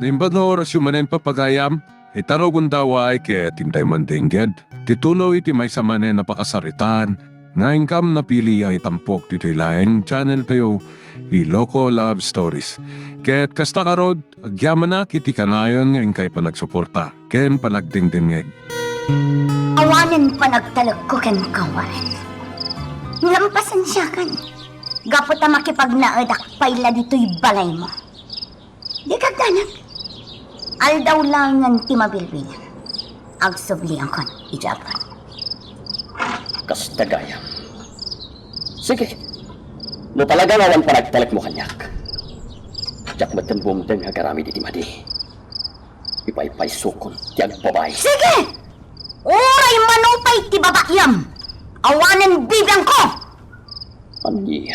Limbador syumanen papagayam, itaro gundaway kaya tintay mandingged. Titulo iti may samanen napakasaritan, nga ingkam napili ay tampok dito'y laing channel kayo, Iloko Love Stories. Kaya't kasta karod, agyaman na kiti kanayon ngayon kay panagsuporta, ken panagdingdingeg. Awanin pa nagtalag ko ken kawaran. Lampasan siya kan. Gapot na makipagnaadak payla dito'y balay mo. Di kagdanak. Aldaw lang ng timabilbilan. Agsublihan ko, ijabot. Kastagayam. Sige. No talaga nawan pa nagtalak mo kanyak. Diyak matan bumdeng hagarami di madi. Ipay-pay sukon, tiyag babay. Sige! Uray manupay ti babayam! Awanin bibang ko! Ani,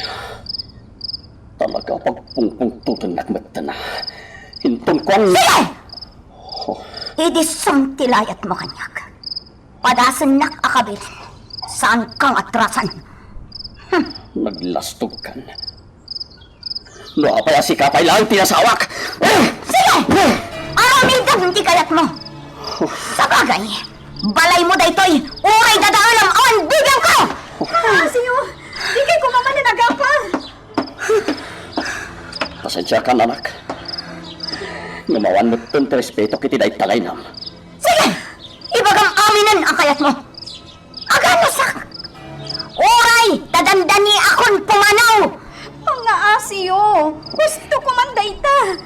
talaga pagpungpung tutun nakmatan na. Hintun ko ang... Sige! Oh, Idisang tilayat mo kanyak. Padasan nak akabilin. Saan kang atrasan? naglastog kan. No, apay asikapay lang tinasawak. Sige! Aramidang hindi kayat mo. Sa bagay, balay mo daytoy, uray dadaan ang awan bibang ko! Siyo, di kay kumaman na nagapa. Pasensya ka, anak. Gumawan mo itong respeto kiti dahi talay nam. Sige! Ibagang aminan ang kayat mo. Agano sak! Uray! Dadandani akon pumanaw! Mga asiyo, gusto ko man dayta.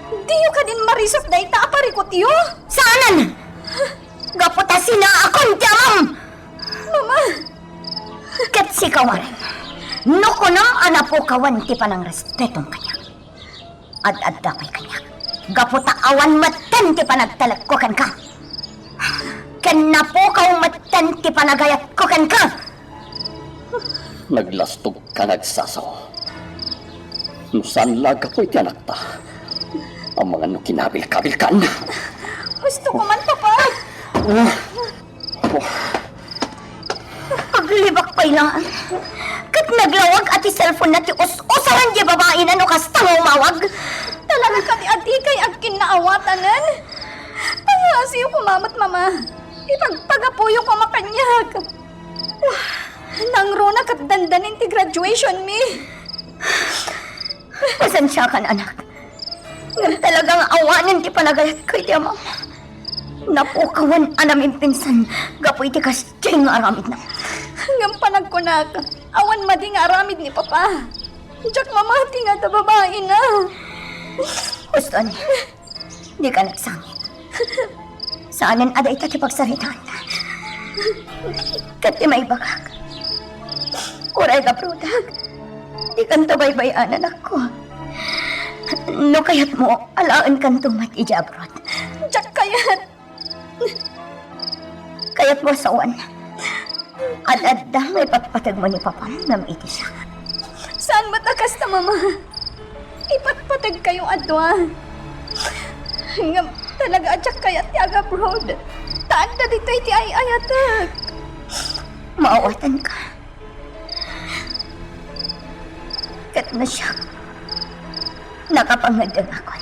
Diyo ka din marisot dayta aparikot yo. Saanan? Gaputasin na akon tiamam! Mama, Kat si kawaran. Nuko nang anapukawan ti panang respetong kanya. Ad-ad dapay kanya. Gaputa awan matan ti panagtalag ko kan ka. Ken napukaw matan ti panagayat ko kan ka. Naglastog ka nagsasaw. Nusan laga po iti anak ta. Ang mga nukinabil-kabil kan. gusto ko man papa. Paglibak pa ilang. Kat naglawag at ti cellphone na ti us-usaran di babae na no kastang umawag. Talaga ka di adi kay agkin naawatanan. Mga asiyo kumamat mama. Ipagpagapuyo ko makanyag. Nang runa kat dandanin ti graduation mi. Pasensya ka na, anak. Nga talagang awanin ti panagayat ko iti amam. Napukawan anamin pinsan. Gapoy ti kasting aramid na. Hanggang panagkunak. Awan madi nga aramid ni papa. Diyak mamati nga ta babae na. Gusto ni, di ka nagsangit. Saanan aday ta ti pagsaritaan. Kat ti may bagag. Uray ka prudag. Di kan tabaybayanan ako. No kayat mo, alaan kan tumat ijabrot. Diyak kayat. Kayat mo sawan. Ad-adda may patpatag mo ni Papa nam iti siya. Saan matakas na mama? Ipatpatag kayong adwa. Hanggang talaga adyak kayat ti aga abroad. Taan na dito iti ay ayatag. Maawatan ka. Kat na siya. Nakapangadang ako.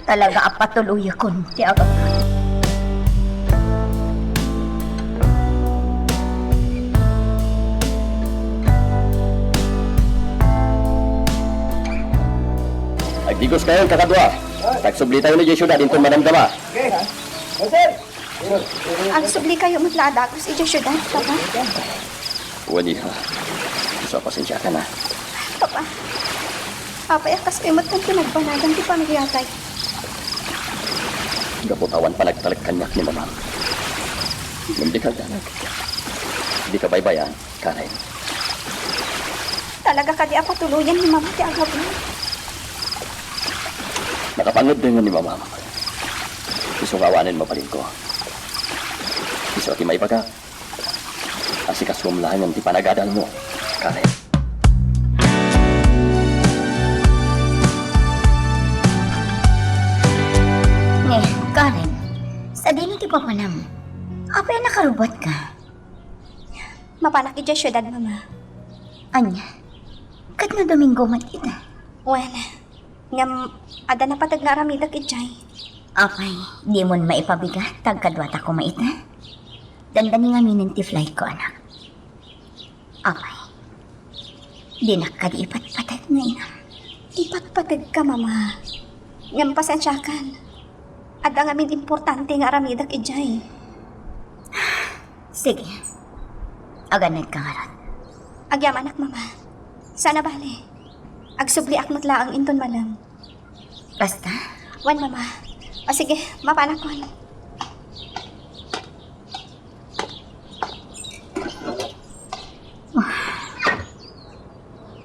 Talaga apatuloy akong ti aga abroad. Agdigos kayo kakadwa. Nagsubli tayo ni Jesyo na dito madamdama. Ang subli kayo matladagos iti syudad, papa. Wali ha. So, pasensya ka na. Papa. Papa, yakas kayo matang pinagbanagan di pamigyatay. Gaputawan pa nagtalag kanyak ni mama. Hindi ka ganag. Hindi ka baybayan, Karen. Talaga ka di apatuluyan ni mama ti aga abroad. Nakapangod din ni mama. Isungawanin mo pa rin ko. Iso ti may baga. Asikas kumlahan yung ti panagadal mo, Karen. Karen, sa dili ti papanam, apay nakarubot ka. Mapanak iti syudad, mama. Anya, kat na Domingo man kita. Wala. Ngam, ada na patag nga aramidak ijay. Apay, di mon maipabigat, tagkadwata ko maita. Dandani nga minin ti flight ko, anak. Apay, di nakadiipat-patag nga inam. Ipatpatag ka, mama. Ngam, pasensyakan. Ada nga min importante nga aramidak ijay. Sige, aganad ka nga ron. Agyam anak, mama. Sana bale. Agsubli akmat laang inton malam. Basta, Wan, mama. O sige, mapanak ko.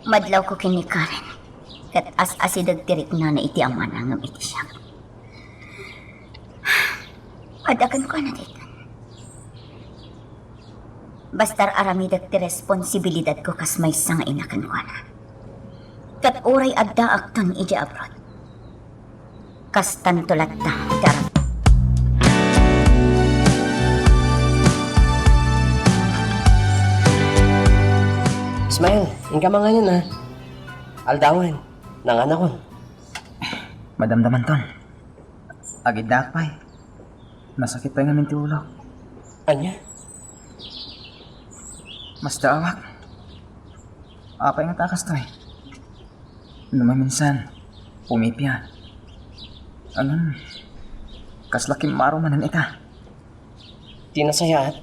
madlaw ko kini Karen. Kat as-asidag tirik na iti aman ang iti siya. Adagan ko na dito. Bastar aramidag ti responsibilidad ko kas may sang inakan ko na. Kat uray adda akton iji abroad. Kas tantulat ta darat. Ismael, ingka mga yun ha. Aldawan, nanganakon. Madamdaman ton. Agid dakpay. Masakit pa yung amin ti ulo. Anya? Mas daawak. Apay nga takas to eh. Numaminsan, pumipya. Anong, kaslakim maro manan ita. Tinasayat.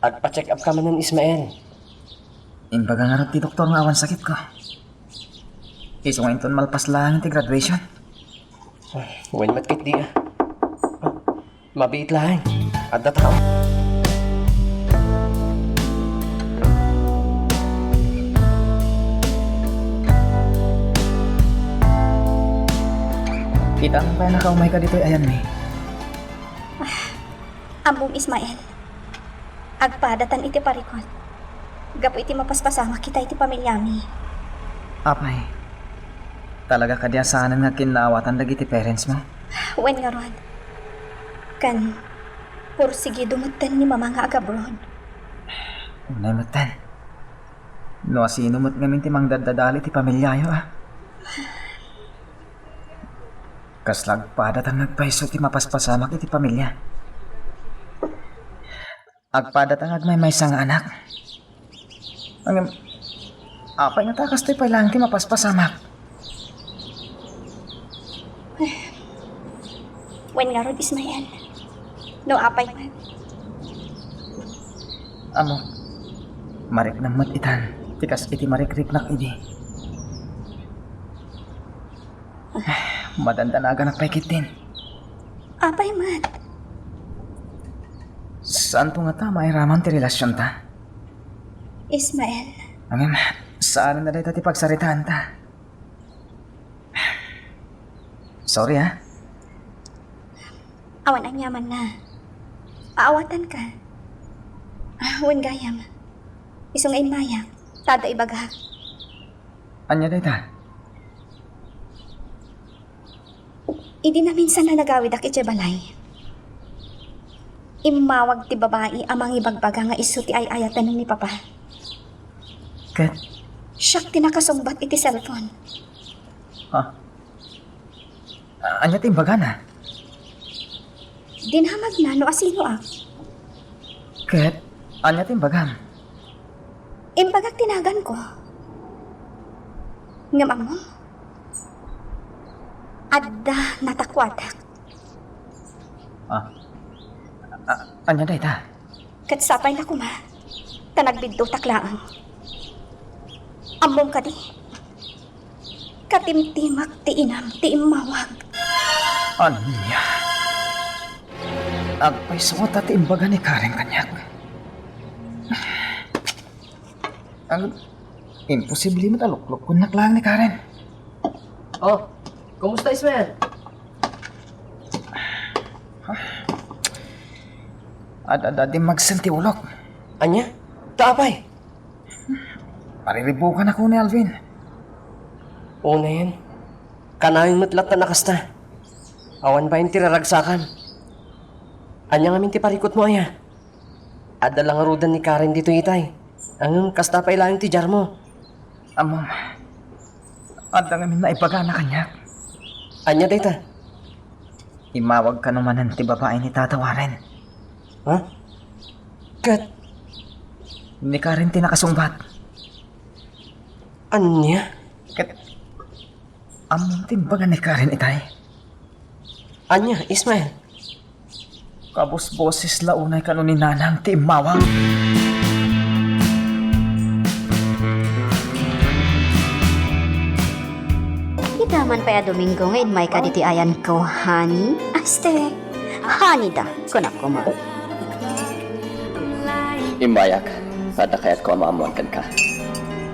At pa-check up ka man ng Ismael. Imbaga nga rin ti doktor nga awan sakit ko. Iso nga inton malpas lang ti graduation. When matkit di ah. Mabiit lang. At tao. Kita ang kaya nakaumay ka dito ayan ni. Ambong Ismael. Agpadatan iti parikot. Gapo iti mapaspasama kita iti pamilyami. Apay. Talaga kadyasanan nga kinawatan dagiti parents mo. Wen nga rod. Kan, pursige dumatan ni mama nga agabroad. Unay matan. No sino mo't ngamin ti mangdadadali ti pamilyayo ah. Kaslag padatan nagpaiso ti mapaspasamak iti pamilya. Agpadatan agmay sang anak. Ang apay nga takas ti pailang ti mapaspasamak. Wen nga rod Ismael. No apay man. Amo, marik na matitan. Tikas iti marik-rik nak idi. Madandanaga nagpaikit din. Apay man. Saan to nga ta mairaman ti relasyon ta? Ismael. Angin, saan na dito ti pagsaritaan ta? Sorry ha. Awan ang yaman na. Paawatan ka. Wen gayam. Isong ay maya. Tada ibaga. Anya dito? Idi na minsan na nagawid ak iti balay. Imawag ti babae amang ibagbaga nga iso ti ay-ayatan ni papa. Kat, Siyak ti nakasumbat iti cellphone. ha? Anya ti imbaga na? Dinhamag na no asino ak. Kat, anya ti imbagam? Imbagak tinagan ko. Ngamam mo? Adda natakwadak. Anya dito? Katsapay na kuma. Tanagbiddo taklaan. Ambong ka di. Katimtimak ti inam ti imawag. Ano niya? Agpay suot at imbaga ni Karen kanyak. Ang imposible mo taluklok kung naklang ni Karen. Oh, kumusta Ismael? At di magsanti ulok. Anya? Taapay. Mariribukan ako ni Alvin. Una yan. Kanayong matlat na nakasta. Awan pa yung tiraragsakan. Anya nga minti parikot mo aya. Ada lang arudan ni Karen dito itay. Ang kasta pa ilang ti jar mo. Amom, at ang amin na ibaga na kanyak. Anya dayta? Imawag ka naman ti babae ni Tata Warren. Ha? Kat, Hindi ka rin tinakasungbat. anya? Kat, amuntin ba ni Karen itay? Anya, Ismael? Kabos boses launay ka ni nanang ti imawag. Ita man pa ya Domingo ngayon may kaditi ayan ko, honey. Aste, honey da, kunak ko mo. Imbayak, kada kaya't ko maamuan kan ka.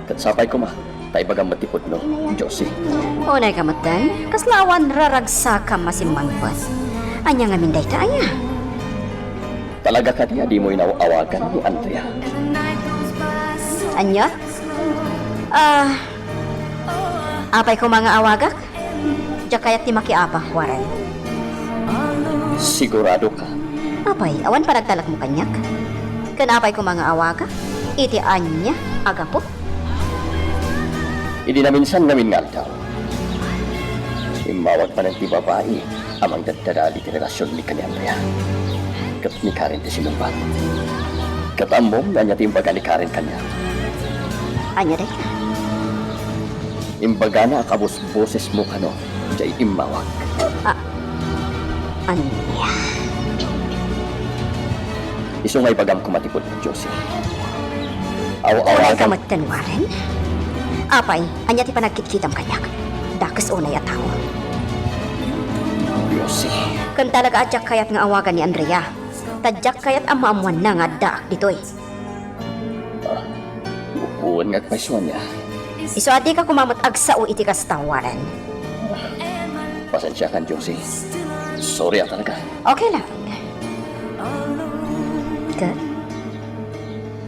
Katsapay ko ma, tay bagang matipot no, Josie. Unay kamatan, kaslawan raragsa ka masimangpan. Anya nga minday ta anya. Talaga ka niya di mo inaawagan ni Andrea. Anya? Apay ko mga awagak? Diya kaya't ti makiapa, Warren. Sigurado ka. Apay, awan pa nagtalak mo kanyak? Kanapay ko mga awagak? Iti anya, agapo? Hindi na minsan namin nga daw. Imawag pa ng ti babae amang dadadali ti relasyon ni kani Andrea. Kat ni Karen ti sinumbat. Katamom na niya ti imbaga ni Karen kanya. Anya day ka? Imbaga na akabos boses mo kano, jay imawag. Anya? Iso ngay bagam kumatipod ng Josie. Unay Aw-awagan kamatan, Warren? Apay, anya ti panagkitkitam kanyak. Dakas unay at tao. Josie. Kan talaga adyak kayat nga awagan ni Andrea. Tadyak kayat amamuan na nga daak ditoy. Bukuan nga kapaisuan niya. Iso adi ka kumamot agsao iti kastawaran. Pasensya kan, Josie. Sorry talaga. Okay lang. Good.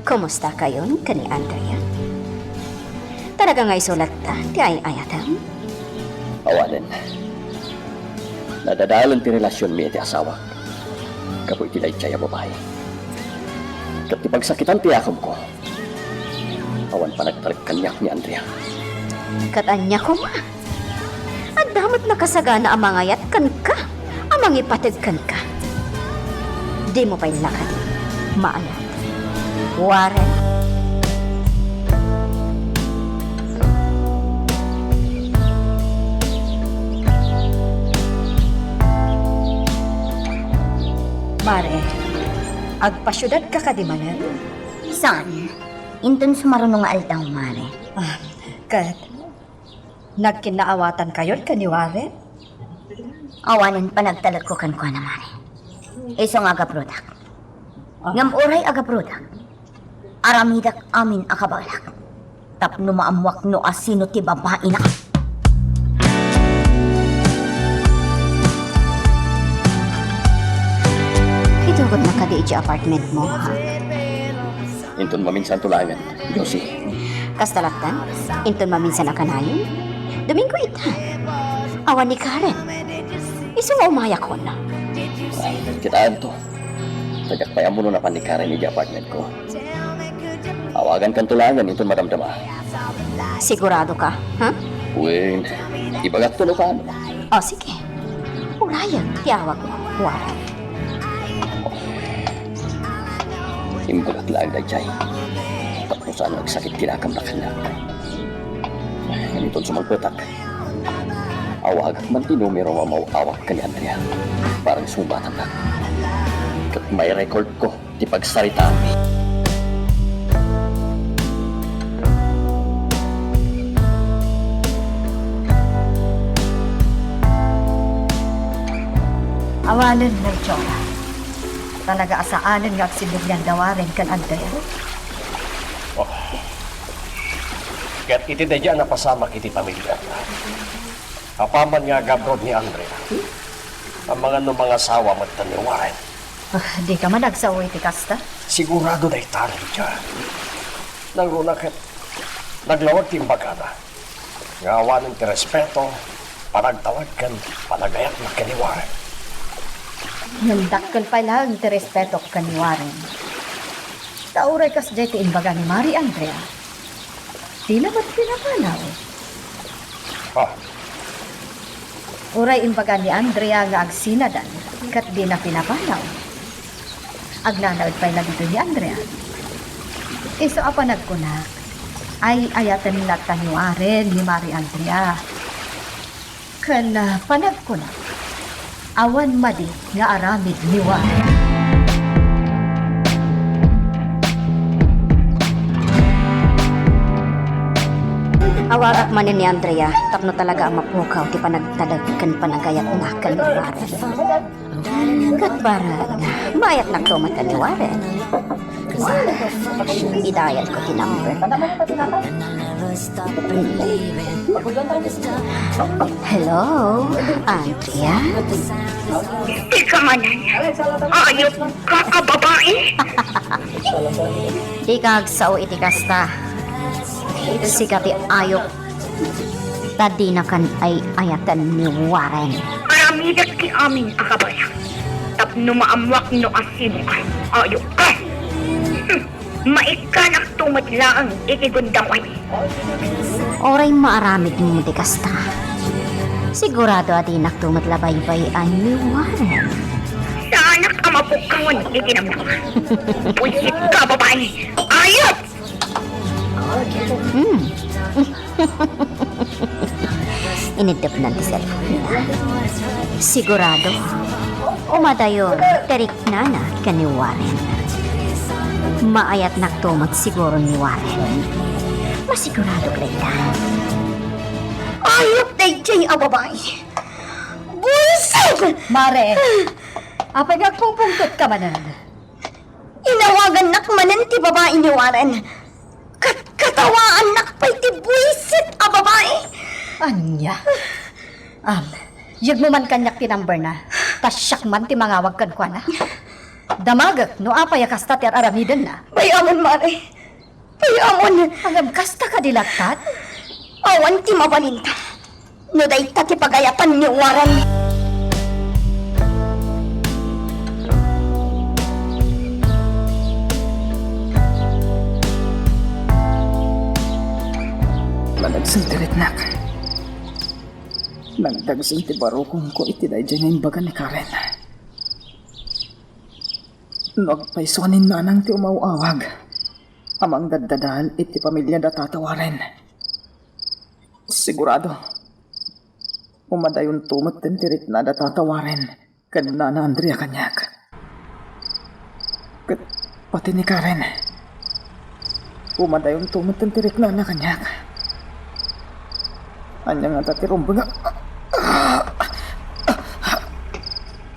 Kumusta kayo kani Andrea? Talaga nga isulat ta, ti ay ayatan. Awalan. Nadadalan ti relasyon mi ti asawa. Kapoy ti laytsaya babae. Kat ti pagsakitan ti akom ko. Awan pa nagtalag kanyak ni Andrea. Katanya ko ma. At damat nakasagana ang mga yat kan ka. Amang ipatid kan ka. Di mo pa'y lakad. Maalat. Warren. Mare, agpasyudad ka kadimanan? Saan? Inton sumarunong nga aldaw, mare. Kat, nagkinaawatan kayo kaniwari? Awanan pa nagtalag ko kan kwa na, mare. Iso nga aga-product. Ngam oray aga-product. Aramidak amin akabalak. Tapno maamwak no asino ti babae na. Itugod na kadi iti apartment mo, ha? Inton maminsan tulangan, Josie. Kastalatan, inton maminsan na kanayon. Domingo ita. Awan ni Karen. Iso nga umaya ko na. Kitaan to. Tajak pa mo na ni Karen ni apartment ko. Awagan kan tulangan inton madamdama. Sigurado ka, ha? Uwin, ibagat to no ka. O, sige. Urayan, tiyawag mo, Warren. Imbagat lang da jay. Tapos saan nagsakit kinakam na kanak. Ganito sumagpetak. Awagak man tinumero nga mauawak ka ni Andrea. Parang sumbatan na. Kat may record ko, di pagsarita. Awanan na Chora. Talaga asaanan nga agsinugyan dawarin kan Andrea. Kat iti dadya na pasamak iti pamilya. Apaman nga gabrod ni Andrea. Ang mga sawa magtaniwain. Di ka man nagsawa iti kasta? Sigurado na italan dyan. Nangruna kat naglawag timbaga na. Nga awanan ti respeto, panagtawag kan, panagayat na kaniwain. Nandakkel pa lang ti respeto ka ni Warren. Tauray kas deti imbaga ni Mari Andrea. Di na ba't pinapanaw? Uray imbaga ni Andrea nga agsinadan, kat di na pinapanaw. Agnanaod pa'y na dito ni Andrea. Iso apanag ko na, ay ayatan nila taniwaren ni Mari Andrea. Kana panag ko na, awan madi nga aramid ni Warren. Awarak man ni Andrea, tapno talaga ang mapukaw ti panagtadagkan panagayat na kan ni Warren. Kat barag, mayat nagtumatan ni Warren. Idayat ko ti number. Hello, Andrea? Ika manan, ayop ka ka babae. Ikagsaw iti kasta. Sikati ayok. Tadi na kan ay ayatan ni Warren. Aramidat ki aming akabaya. Tapno maamwak no asimo ka. Ayop ka. Maikanak tumatlaang ikigundaway. Oray maaramid mo di kasta. Sigurado ati naktumatlabaybay ni Warren. Sa anak ang mapukawan itinamnak. Puisit ka babae. Ayop! Inidap na ti cellphone niya. Sigurado, umadayon, terik na ka ni Warren. Maayat naktumat siguro ni Warren. Masigurado ka rin. Ayop na ijay ang babae. Buisit! Mare, apay nagpupungkot ka manan. Inawagan nak manan ti babae ni Warren. Katawaan nak pa'y ti buisit ang babae. Anya? Yag mo man kanyak ti number na. Tasyak man ti mangawag kan kwa na. Damagak, no apay kasta ti aramidan na. Bayamon, Mare. Bayamon. Agam kasta ka dilaktat? Awan ti mabalinta. No day ta ti pagayapan ni Warren. Malagsin ti ritnak. Nagdagsin ti barukong ko iti day dyan yung baga ni Karen. Nagpaisuanin nanang ti umawawag. Amang daddadal iti pamilya da tatawaren. Sigurado. Umadayon tumot din tirit na da tatawaren. Kanina na Andrea kanyak. Pati ni Karen. Umadayon tumot din tirit na kanyak. Anya nga tatirong baga.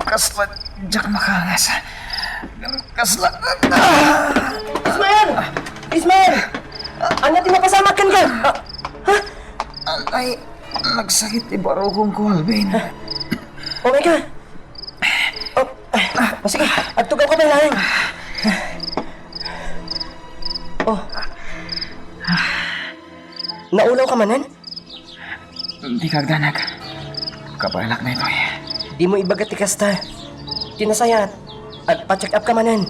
Kasla, Jack makangas. Kasla. Ismael! Ismael! Ano ti mapasama kan ka? Ay, nagsakit ti barukong ko, Alvin. Okay ka? Sige, agtugaw ka ba lang? Naulaw ka manan? Di kagdanag. Kabalak na ito eh. Di mo ibagat ti kasta. Tinasayat. At pa-check up ka manan.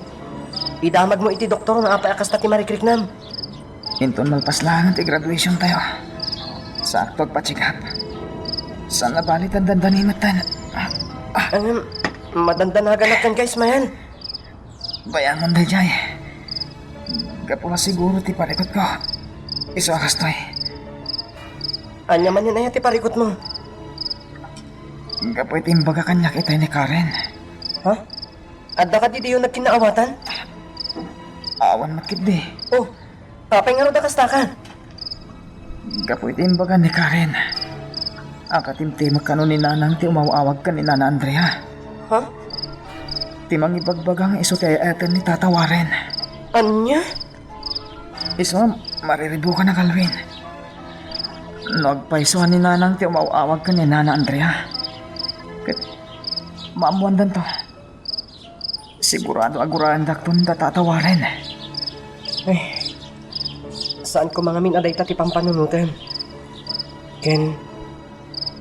Idamag mo iti doktor na apay akasta ti marikriknam. Inton malpas lang ti graduation tayo. Sakto pa-check up. Sana balit ang dandanimatan. Madandanagan kan ka, Ismael. Bayangon day jay. Kapula siguro ti parikot ko. Iso akastoy. Anya man yun ay ti parikot mo. Kapoy timbaga kanyak itay ni Karen. Ha? Adda ka di yung nagkinaawatan? Awan matkit di. Oh, apay nga ro da kasta ka. Kapoy timbaga ni Karen. Ang katimtimag kano ni nanang ti umawawag ka ni Nana Andrea. Ha? Timang ibagbagang iso ti ayaten ni tatawaren. Anya? Iso mariribo ka na Calvin. Nagpaisuan ni nanang ti umawawag ka ni Nana Andrea. Kat maamuandan to. Sigurado aguraan dakton tatatawarin. Saan ko mga minaday ta ti pampanunutan? Ken,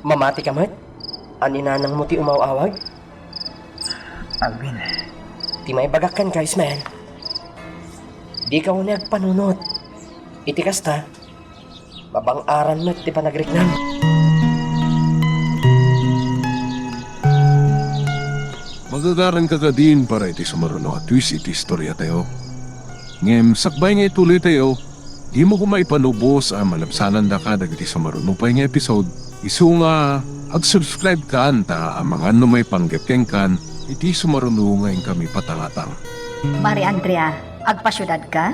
mamati ka mat? Aninanang mo ti umawawag? Alvin, Ti may bagakan ka, Ismael. Di ka unag panunot. Iti kasta, babang aran mo ti panagriknam. Magagaran ka ka din para iti sumaruno at twist iti istorya tayo. Ngem, sakbay nga ituloy tayo, di mo kumaipanubos ang malabsanan da ka dagiti sumaruno pa nga episode. Isu nga, ag-subscribe ka ta ang mga may panggapkeng kan, iti sumaruno ngayon kami patangatang. Mari Andrea, agpasyudad ka?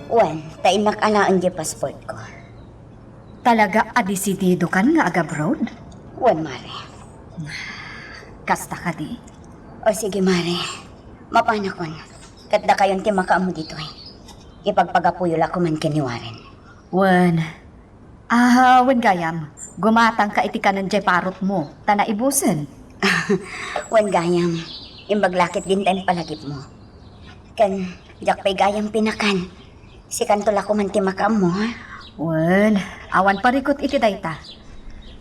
Wan, tainak alaan di passport ko. Talaga adisidido kan nga aga-abroad? Wan, Mare. Kasta ka di. O sige, Mare. Mapana kon. Katda kayon ti makaamo dito eh. Ipagpagapuyo la ko man kiniwaren. Wen gayam. Gumatang ka iti kanan jay parot mo. Tana ibusen. Wan gayam. Imbaglakit din tayo palagip mo. Kan, jak pa'y gayam pinakan. Si kantola ko man ti makaamo, ha? Wen, awan parikot iti dayta.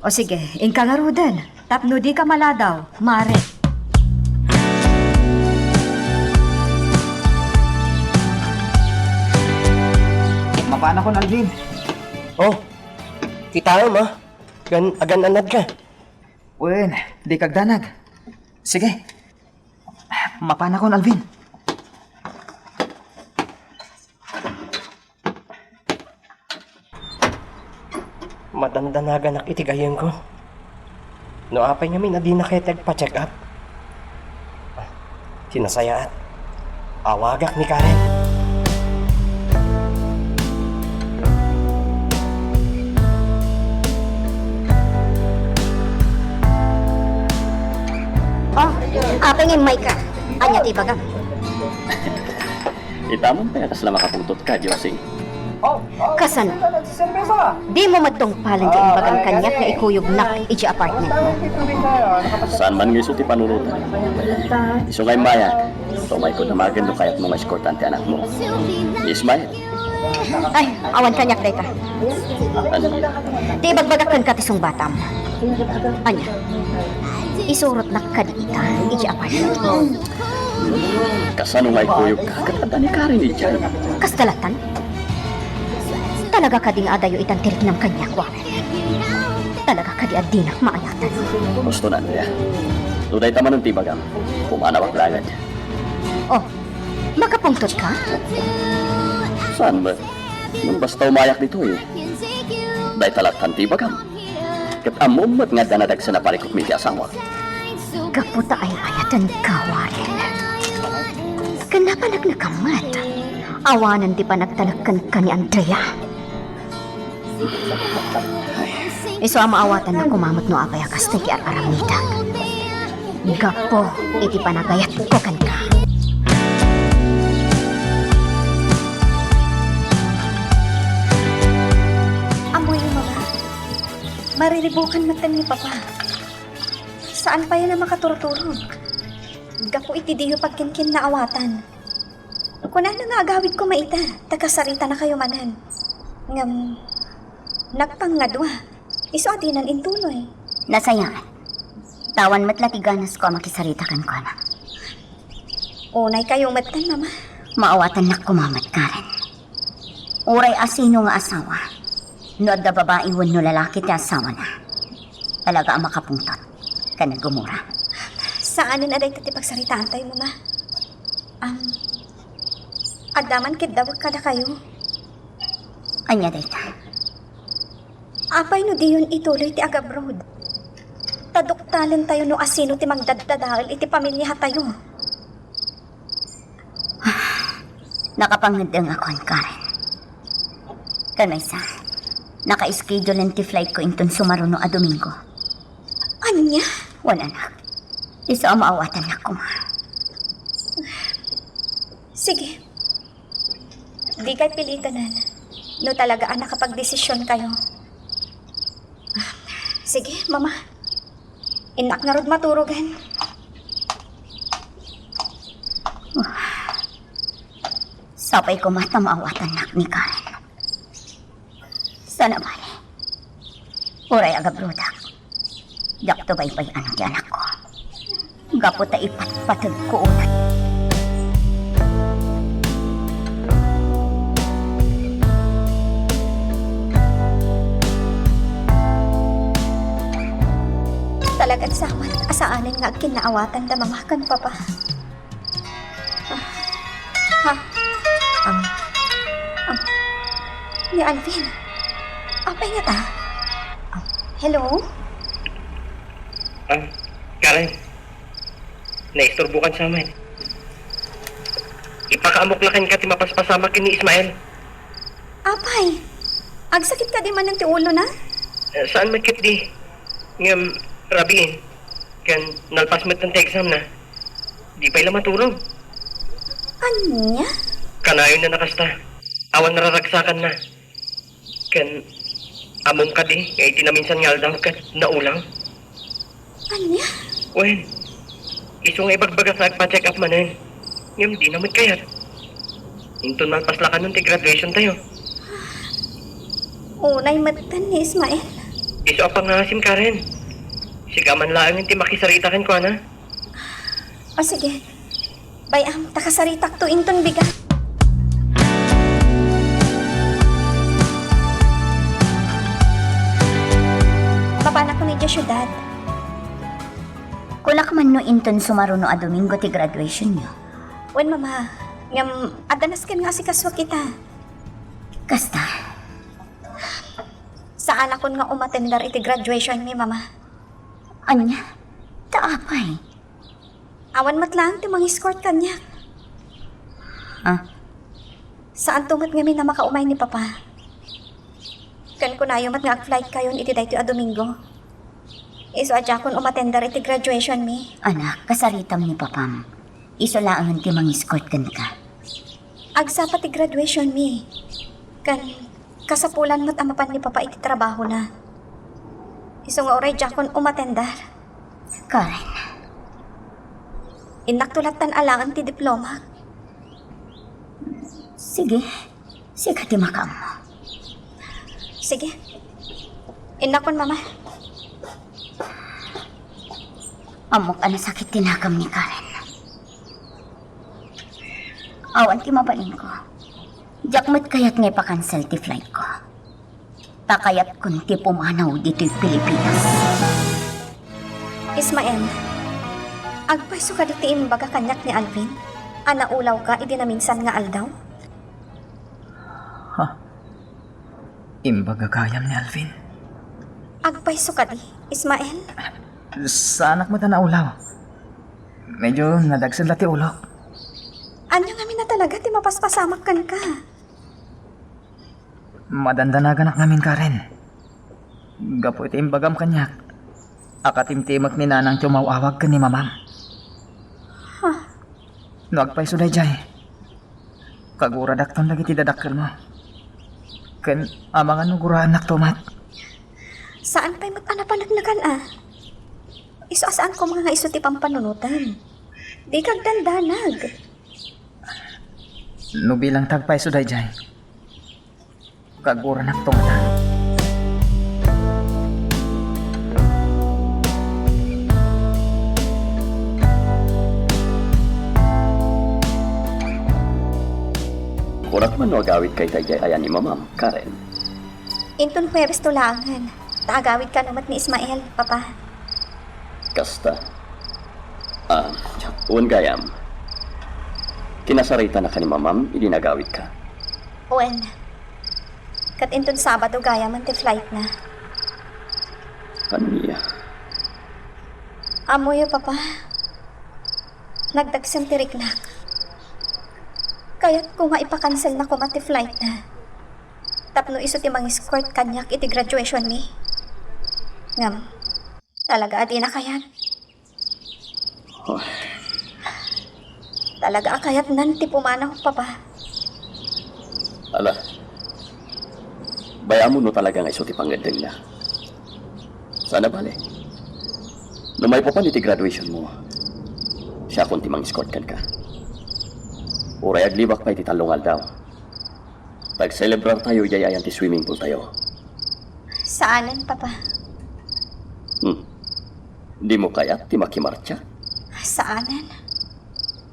O sige, ingka nga ruden. Tapno di ka maladaw, Mare. Mapana ko, Alvin. Oh, kita mo, agan anad ka. Wen, di kagdanag. Sige. Mapana ko, Alvin. Madandanagan ak itigayan ko. No apay nga min adi naketag pa-check up. Sinasayaat. Awagak ni Karen. Oh, apay nga may ka. Anya ti baga. Itamon pa yakas lang makaputot ka, Josing. Kasan, di mo matong palang di bagang kanyak na ikuyog na iji apartment mo. Saan man nga iso ti panurutan? Iso kay Maya, tumay ko namagan no kayat mga eskortante anak mo. Ismael, Ay, awan kanyak dayta. ano? Di bagbagakan ka tisong batam. Anya, isurot na kadita iji apartment mo. Kasano nga ikuyog ka? Katata ni Karen iyan. Kastalatan? Talaga ka ding adayo itang tirik ng kanyak, Warren. Talaga ka di adinak maayatan. Gusto na niya. Tuday taman ng tibagam. Pumanawag lagad. Oh, makapungtot ka? Saan ba? Nung basta umayak dito eh. Day talatan tibagam. Kat amumot nga danadag sa naparikot mi ti asawa. Kaputa ay ayatan ka, Warren. Kenapa nagnakamat? Awanan di pa nagtalagkan ka ni Andrea. Iso ang maawatan na kumamot no apay akas na kiararamnidag. Gapo, iti panagayat ko kan ka. Amoy mo ba? Mariribukan matan ni Papa. Saan pa yan na makaturturog? Gapo iti diyo pagkinkin na awatan. Kuna na nga agawid ko maita, tagasarita na kayo manan. Ngam, nagpangadwa. Iso atinan intuloy. Nasayaan. Tawan matlatiganas ko makisarita kan ko na. Unay kayo matan, Mama. Maawatan na kumamat Karen. Uray asino nga asawa. No da babae wan no lalaki ti asawa na. Talaga ang makapungtot. Kana gumura. Saanin aday tati pagsaritaan tayo, Mama? Adaman kidawag kada kayo. Anya dayta. Apay no diyon ituloy ti aga-abroad. Taduktalan tayo no asino ti magdadadahal iti pamilya tayo. Nakapangandang ako ang Karen. Kanaysa, naka-schedule ang ti flight ko inton sumaruno a Domingo. Anya? Wala anak. Isa ang maawatan na ko, ma. Sige. Di kay pilitanan. No talaga nakapag-desisyon kayo. Sige, Mama. Inak nga rod maturugan. Sapay ko mata maawatan na ni Karen. Sana bali. Uray agabrodak. Dakto bay-bay anong di anak ko. Gapo ta ipat-patag ko unat. Alagad sawat, asaanin nga kinaawatan da mama kan papa. Ha? Ni Alvin. Apay nga ta? Hello? Karen, naisturbukan sa amin. Ipakaamok-lakan ka ti mapaspasama kin ni Ismael. Apay? Agsakit ka di man ng ti ulo na? Saan man kit di? Ngam, rabiin. Kan nalpas met ng exam na. Di pa ila matulog. Anya? Kanayon na nakasta. Awan nararagsakan na. Kan among ka di. Kaya itinaminsan nga aldaw kat naulang. Anya? Wen, iso nga ibagbagas na agpa-check up manin. Ngam, di naman kayat. Intun malpaslakan nun ti graduation tayo. Unay matan ni Ismael. Iso apang ngasim ka rin. Sigaman lang ti makisaritakan ko, ana. O sige. Bayam, takasaritak to inton bigat. Papanak ko ni syudad. Kulak man no inton sumaruno a Domingo ti graduation nyo. Wen mama, ngam adanas ken nga si kaswa kita. Kasta, Saan akon nga umatendar iti graduation mi mama. anya, taapay. Awan matlang ti mang-escort kanya. Saan tumat nga mi na makaumay ni papa? Kan kunayo mat nga ag-flight kayon iti dayto a Domingo. Iso adya kon umatendar iti graduation mi. Anak, kasaritam ni papam. Isolaangan ti mang-escort kan ka. Agsa pa ti graduation mi. Kan kasapulan mo't amapan ni papa iti trabaho na. Iso nga oray adya kon umatendar. Karen, Inaktulatan alangan ti diploma. sige. Sige ti makam. Sige. Inakon mama. Amok ana sakit tinakam ni Karen. Awan ti mabalin ko. Jakmat kayat ngay pa-cancel ti flight ko. Takayat kun ti pumanaw dito'y Pilipinas. Ismael, agpaiso ka diti imbaga kanyak ni Alvin? Anaulaw ka, idinaminsan nga aldaw? Imbaga kayam ni Alvin. Agpaiso ka di, Ismael? Sa anak mo ta naulaw. Medyo nadagsan lati ulok. Anyo nga na talaga, ti mapaspasamak kan ka. Madandanagan namin Karen. Gapo iti imbagam kanyak. Akatimtimak ni nanang tumawawag ka ni mamam. No agpay suday jay. Kaguradak ton lagi ti dadakkel mo. Ken amangan nuguraan nak tomat. Saan pa'y mat-anapanagnagan Iso asaan ko mga iso ti pampanunutan. Di kag dandanag. No bilang tagpay suday jay. Kagura nak tomat. Kurak man no agawid kay tayo ayan ni mamam, Karen. Inton Huwebes tulangan. Taagawid ka namat ni Ismael, papa. Kasta. Uwan gayam. Kinasarita na ka ni mamam, idinagawid ka. Uwen. Kat inton Sabado gaya man ti flight na. Kaniya. Amoy papa. Nagdagsam ti riknak. Kaya't ko nga ipakansel na ko mati flight na. Tapno iso ti mang-escort kanyak iti graduation mi. Ngam, talaga adi na kayat. Oh, Talaga akayat nan ti pumanaw, papa. ala. Bayaan mo no talaga nga isuti panggandang na. Sana bale. No may papan iti graduation mo. Siya kung timang escort kan ka. Uray aglibak pa iti talungal daw. Pag-celebrar tayo, yayayan ti swimming pool tayo. Saanan, papa? Di mo kaya ti makimarcha? Saanan?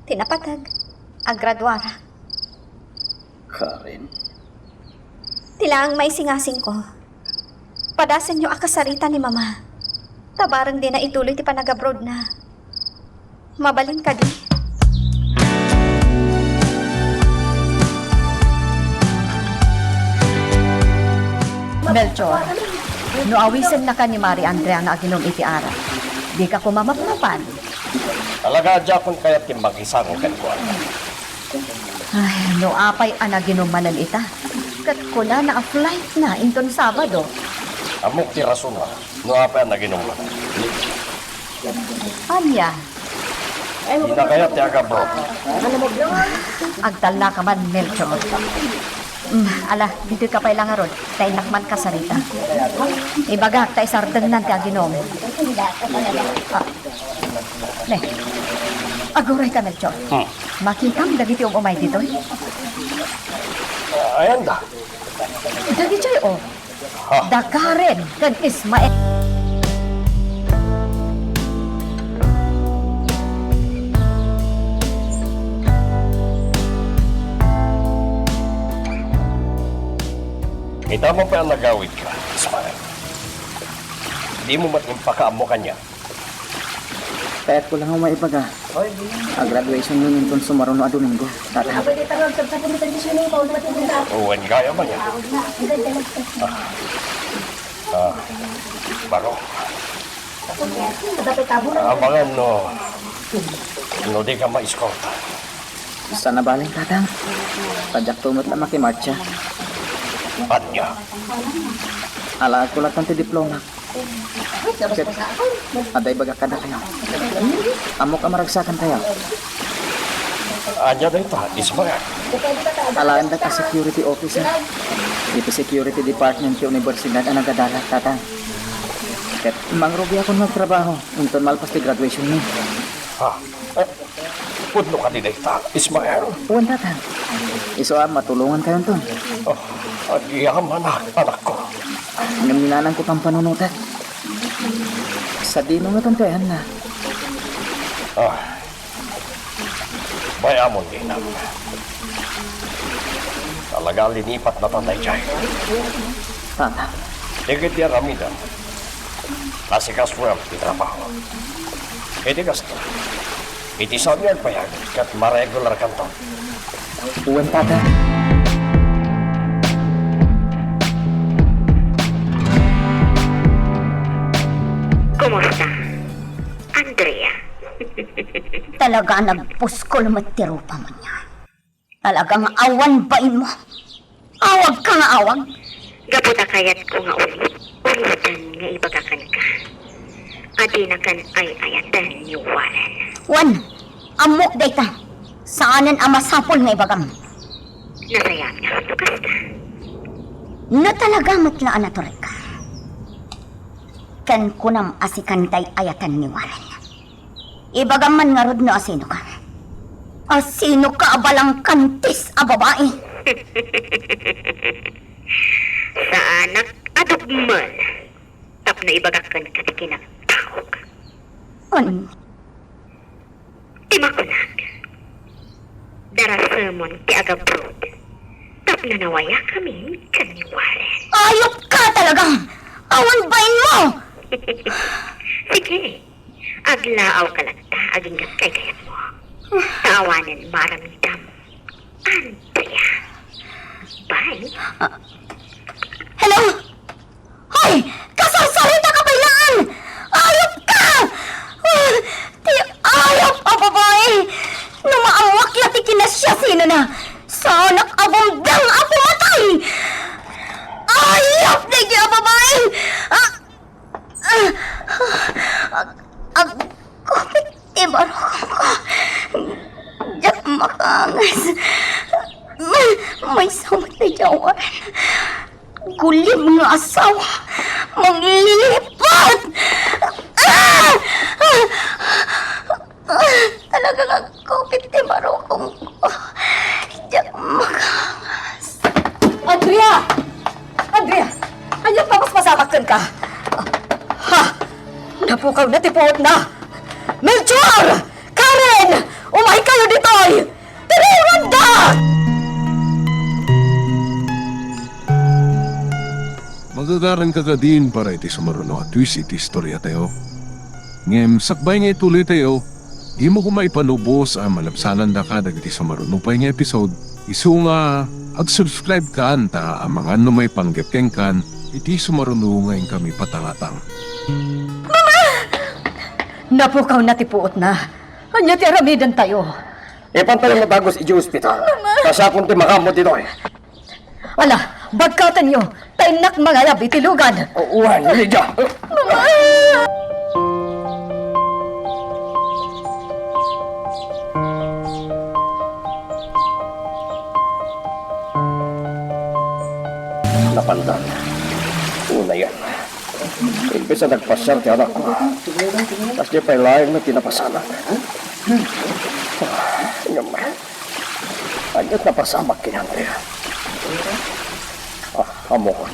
Tinapatag. Agradwara. Karen. Tilaang may singasing ko. Padasan niyo akasarita ni mama. Tabarang din na ituloy ti panag-abroad na. Mabalin ka di. Melchor, no awisan na ka ni Mari Andrea nga aginom iti ara. Di ka kumamapapan. Talaga dyan kung kaya timbang isang kan ko. Ay, no apay anaginom manan ita. Kat kula na a flight na inton Sabado. Amok ti rason na. No apa ang naginom ka. Anya, Di na kaya ti aga bro. agtala ka man, Melchor. Ala, dito ka pa ilang aron. Tainak man ka sarita. Ibagak, tay sardeng nan ti aginom. Ne, aguray ka, Melchor. Makikam dagiti umay dito. Ayan da. Dagiti o. Ha. Dagaren kan Ismael. Kita mo pa ang nagawid ka, Ismael. Di mo matimpakaam mo kanya. Kaya't ko lang ang maibaga. Ang graduation yun yung sumaron no Domingo. Tatahap. Uwan kaya man yan. Baro. Abangan no di ka ma-escorta. Sana baling tatang. Padyak tumot lang makimarcha. Anya. Alaag ko lang ti diploma. Ket, aday baga kada kayo. Amo ka maragsakan kayo. Anya da ito, Ismael. Alaan da ka security officer. Dito security department yung universidad ang nagadala, tatang. Ket, mangrugi ako magtrabaho. Unton malpas ti graduation ni. Ha? Pudno ka din ito, Ismael. Uwan, tatang. Iso matulungan kayo ton. Oh, agyaman anak ko. Ngaminanan ko pang panunutan. Sa dino nga tantayan na. Bayamon din ang talaga linipat na tatay dyan. Tatang. Digit yan ramida. Kasi kaswam di trabaho. Iti gasto. Iti sabi ang payag kat maregular kanto. Uwan, tatang. Kumusta? Andrea. Talaga nagpuskol matiro pa mo niya. Talagang awan bain mo. Awag ka nga awag. Gabuta kayat ko nga ulitan nga ibagakan ka. Adi na kan ay ayatan ni Warren. Wan, amok dayta. Saanan ang masapol nga ibagam. Nasayang niya ito kasta. Na talaga matlaan na turik ka. Kan kunam asikan tay ayatan ni Warren. Ibagam man nga rod no asino ka. Asino ka abalang kantis a babae. Sa anak adugman. Tap na ibagakan ka di kinagtawag. On, Timakunag. Darasamon ti agabrod. Tap na nawaya kami kan ni Warren. ayop ka talaga. Awan bain mo. Sige. Aglaaw ka lang ta. Aging kay kayat mo. Tawanan maramdam. Andrea. Bye. Hello? Hoy! Kasasarita ka bailaan! Ayop ka! Ti ayop a babae! Numaawak yati kinasya sino na! Sa anak abundang a pumatay! Ayop na a babae! Kupit ibarok ko. Diyak makangas. May samot na jawan. Gulib nga asawa. Maglilipat! Talaga nga kupit ibarokong ko. Diyak makangas. Andrea! Andrea! Anong pamasmasamakan ka? Ha! Napukaw na tipuot na! Melchor! Karen! Umay kayo ditoy! Tiriwan da! Magagaran ka ka din para iti sumaruno at twist iti istorya tayo. Ngem sakbay nga ituloy tayo, imo ko maipanubos ang malabsanan da ka dagiti sa marunupay nga episode. Isu nga ag-subscribe ka ta ang mga numay panggepkeng kan iti sumaruno ngayon kami patangatang. Napukaw na tipuot na. Anya ti aramidan tayo. Ipantalang na bagos iji ospital. Kasapon ti makamot dito eh. Ala, bagkatan nyo. Tainak mga yabi tilugan. Uwan, Lydia. Napandan. Una yan. Imbes na nagpasyal ti anak ko. Tapos di pa'y laing na tinapasalan. Naman. Anyat napasamak kay Andrea. Amokon.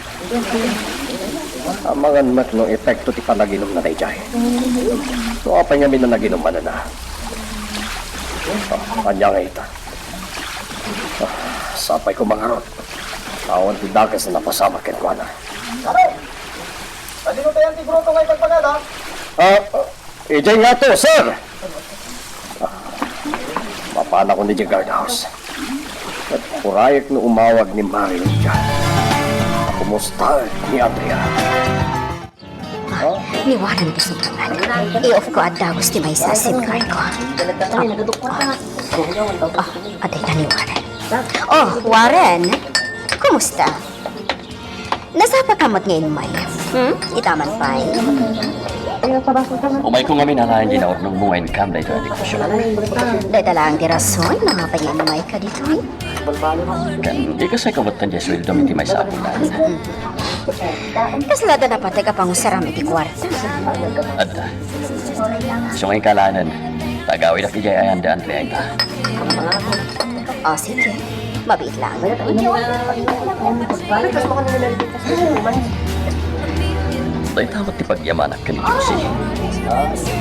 Ang mga matno epekto ti panaginom na dayjay. So apa niya minanaginom na. Kanya nga ita. Sapay ko mga rot. Awan ti dagas na napasamak kay Kuana. Pwede mo tayo ti grupo ngayon pagpagada? Ijay nga to, sir! Mapana ko ni di guardhouse. At purayek na umawag ni Mario dyan. Kumusta ni Andrea? Ni Warren kasi naman. I-off ko at dagos ti may sa SIM card ko. Atay na ni Warren. Oh, Warren! Kumusta? Nasa pagkamot ngayon, May? Itaman pa eh. Umay ko nga minanahan ginawa ng mga income na ito ang diskusyon. Dahil lang di rason, mga panyanumay ka dito eh. Kan di kasi kabatan dyan sweldo miti may sa apunan. Kaslada na patay ka pang usaram iti kwarta. At so ngayon kalanan, tagawin na kijay ayan daan Andrea ita. O, sige. Mabit lang. Dahil tawag ti pagyamanak ka ni Josie.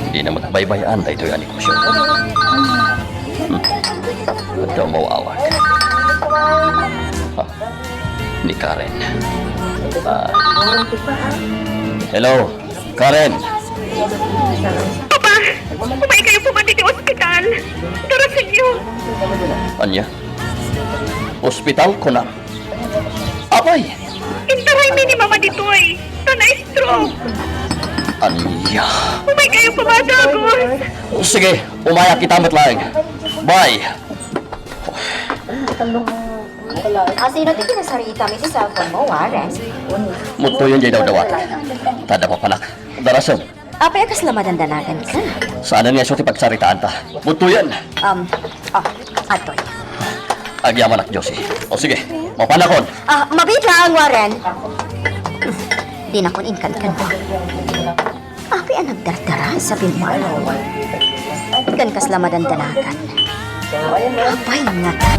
Hindi na magbaybayaan tayo ito yung negosyo. At daw mawawag. Ni Karen. Hello, Karen. Papa, umay kayo pumunta sa ospital. Tara sa inyo. Anya? Hospital ko na. Abay! Intaray mi ni Mama dito ay. Na-stroke. Anya? Umay kayo pumadagos. Sige, umaya kita matlaing. Bye! Sino ti kinasarita mi sa cellphone mo, Warren? Muto yun dyan daw dawat. Tada pa panak. Darason, Apay kas lamadandanagan ka. saan nga siya ti pagsaritaan ta? Muto yan. Atoy. Agyaman ak Josie. O sige, mapanakon. Mabit lang, Warren. Di na kon inkan-kan mo. Apay ang nagdardara, sabi mo. Kan kas lamadandanagan. Apay nga ta.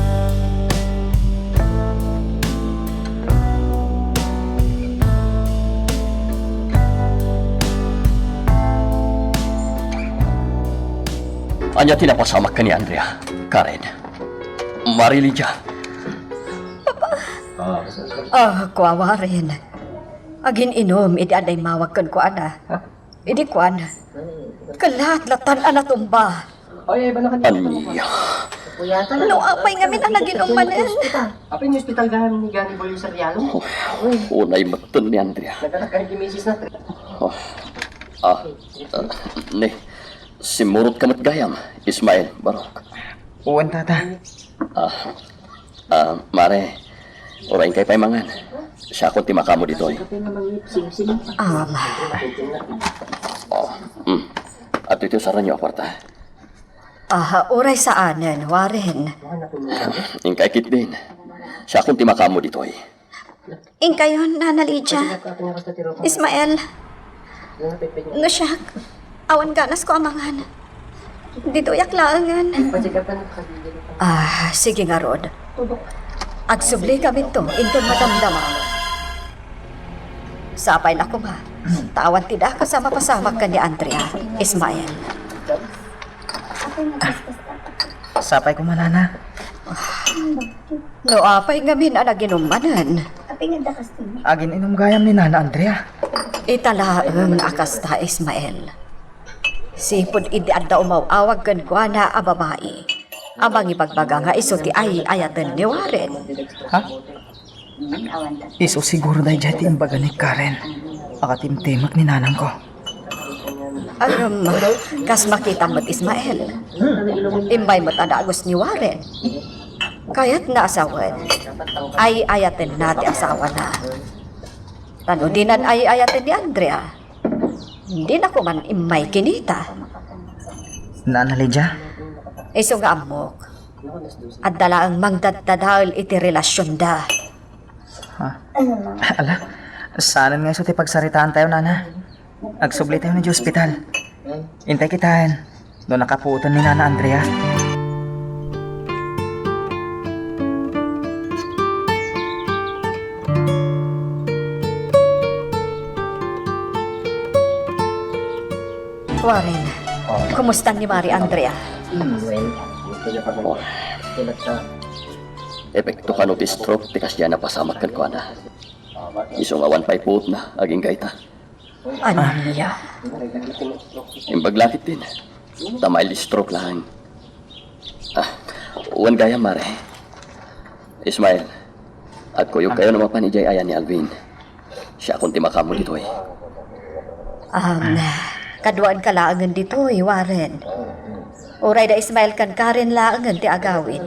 Anya tinapasamak ka ni Andrea. Karen. Marilidia. Kuwa rin. Agin inom, idi aday mawag kan kuana. Idi kuana. Kalat-latan anatumba. Anya. No, apay nga min ang naginumanin. Apa yung hospital gahan ni Gani Boy sa Rialo? Unay matun ni Andrea. Nagkakaroon kay Mrs. na. Ne. Simurot kamat gayam. Ismail Barok. Uwan, tata. Mare. Orain kay paimangan. Siya ko timaka mo dito eh. At ito sa ranyo kwarta. Oray sa anen, Warren. Ingkay kit din. Siya ko timaka mo dito eh. Ingkayon, Nana Lydia. Ismael. No siya. Awan ganas ko amangan. Dito yak laangan. Sige nga, Rod. Agsubli kami to, inton madamdama. Sapay na ko nga. Tawan tida kasama pasamak ka ni Andrea, Ismael. Sapay ko manana. No, apay nga min na ginumanan. Agin inom gayam ni Nana Andrea. Italaang akasta, Ismael. Sipod idi adda umawawag kan ko na a babae. Amang ipagbaga nga iso ti ay ayatan ni Warren. Ha? Iso siguro na dyan imbaga ni Karen. Akatimtimak ni nanang ko. Kas makita mo't Ismael. Imbay mo't adagos ni Warren. Kaya't naasawan, ay ayatin nati asawa na. Tanudinan ay ayatin ni Andrea. Hindi na ko man imay kinita. Nana Lydia? Iso nga amok. At dala ang mangdadadahal iti relasyon da. Ha? Ala, saan nga iso ti pagsaritaan tayo, Nana? Agsubli tayo na di ospital. Intay kitahan. Doon nakapuutan ni Nana Andrea. Warren, kumusta ni Mari Andrea? Oh. Epekto ka no ti stroke, tikas dyan napasamak kan ko na. Iso nga 1.5 puot na, aging gaita. Ano niya? Imbaglakit din. Tamay li stroke lang. Uwan gaya mare. Ismael, at kuyog kayo naman pa ni Jay Ayan ni Alvin. Siya kung timakamu dito eh. Kaduan ka laangan dito Warren. Uray da Ismael kan Karen laangan ti agawid.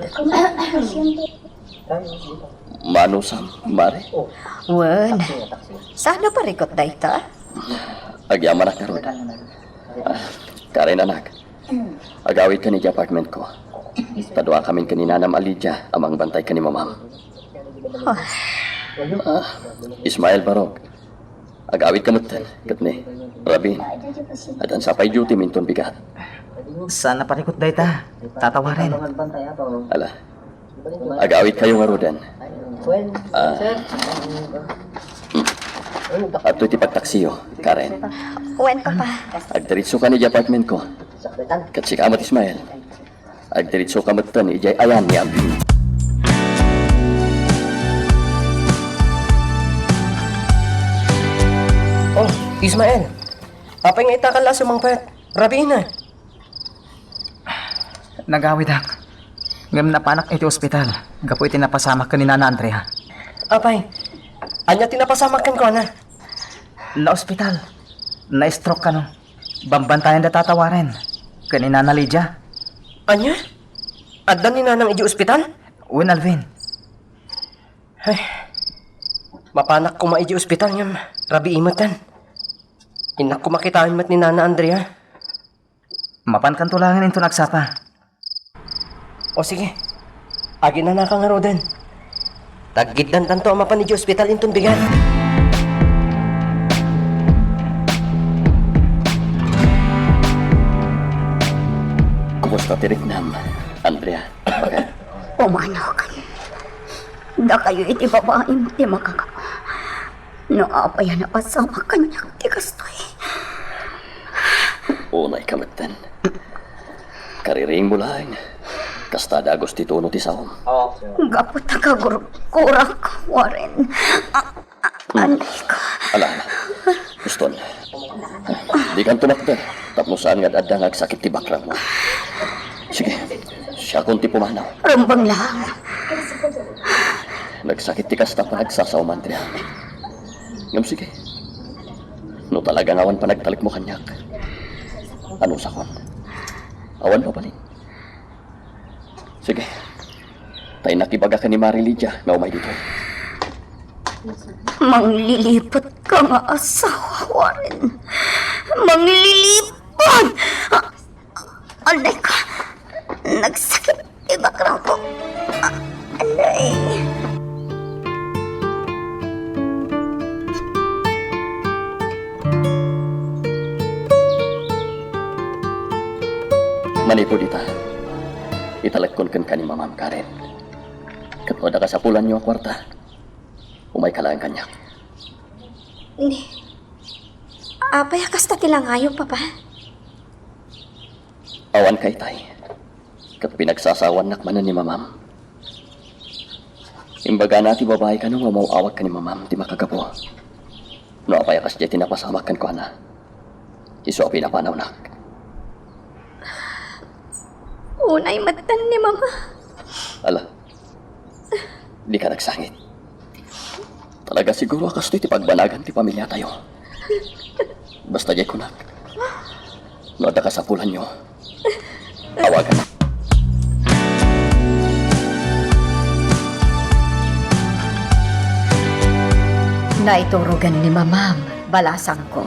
Manusam, mare. Wen, sana parikot da ita? Agyaman na karod. Karen anak, agawid ka ni di apartment ko. Tadwa kami kanina nam Alidja, amang bantay ka ni mamam. Ismael Barok, agawid ka mutan, katne, Rabin, at ang sapay duty minton bigat. Sana parikot da ita. Tatawarin. Ala, agawid kayo nga rodan. At ito'y pagtaksiyo, Karen. Wen ka pa. Agdiritso ka ni di apartment ko. Katsik amat Ismael. Agdiritso ka matan ni Jay Ayan ni Alvin. Oh, Ismael. Apay nga itakala sa mga pet. Rabina. Nagawid ak. Ngam napanak iti ospital. Gapo iti napasamak ka ni Nana Andrea. Apay, anya tinapasamak kan ko na. La ospital. Na-stroke ka no. Bambantayan da tatawarin. Ka ni Nana Lydia. Anya? Adda ni nanang iji ospital? Uwin Alvin. Ay, mapanak ko maiji ospital niyam. Rabi imatan. Inak ko makitaan mat ni Nana Andrea. Mapan kan tulangin into nagsapa. O sige, agi na nakang arodan. Taggidan tanto ang mapan ni ospital inton bigan. Kumusta tirik nam, Andrea? Okay. Umanaw ka. Da kayo iti babaeng ti makaka. No apaya na pasama kanya ti kastoy. Unay kamatan. Kariring mo lang. Kastada Agostito no ti saom. Gapot na kagurak Warren. Anay ka. Ala. Guston. Di kan tumakder. Tapno saan nga dadang agsakit ti bakrang mo. Sige. Siya kung ti pumanaw. Rambang lang. Nagsakit ti kasta pa nagsasauman ti hami. Ngam sige. No talaga awan pa nagtalik mo kanyak. Ano sakon? Awan pa balin. Sige. Tayo nakibaga ka ni Mari Lydia na umay dito. Manglilipot ka nga asawa, Warren. Manglilipot! Alay ka. Nagsakit ibakrang ko. Alay. Manipo dita. Italagkon kan ka ni Mamam Karen. Katwada ka sa pulan niyo kwarta. Umay ka lang kanyak. Ni, apay kasta tilangayo, papa. Awan kay tay. Kat pinagsasawan nakmanan ni Mamam. Imbaga na ti babae ka nung mauawag ka ni Mamam ti makagapo. No apaya kas jay tinapasamak kan ko na. Iso pinapanaw nak. Unay matan ni Mama. Ala, di ka nagsangit. Talaga siguro akas iti pagbanagan ti pamilya tayo. Basta jay kunak. No ada kasapulan nyo. Awagan. Naiturugan ni Mamam, balasang ko.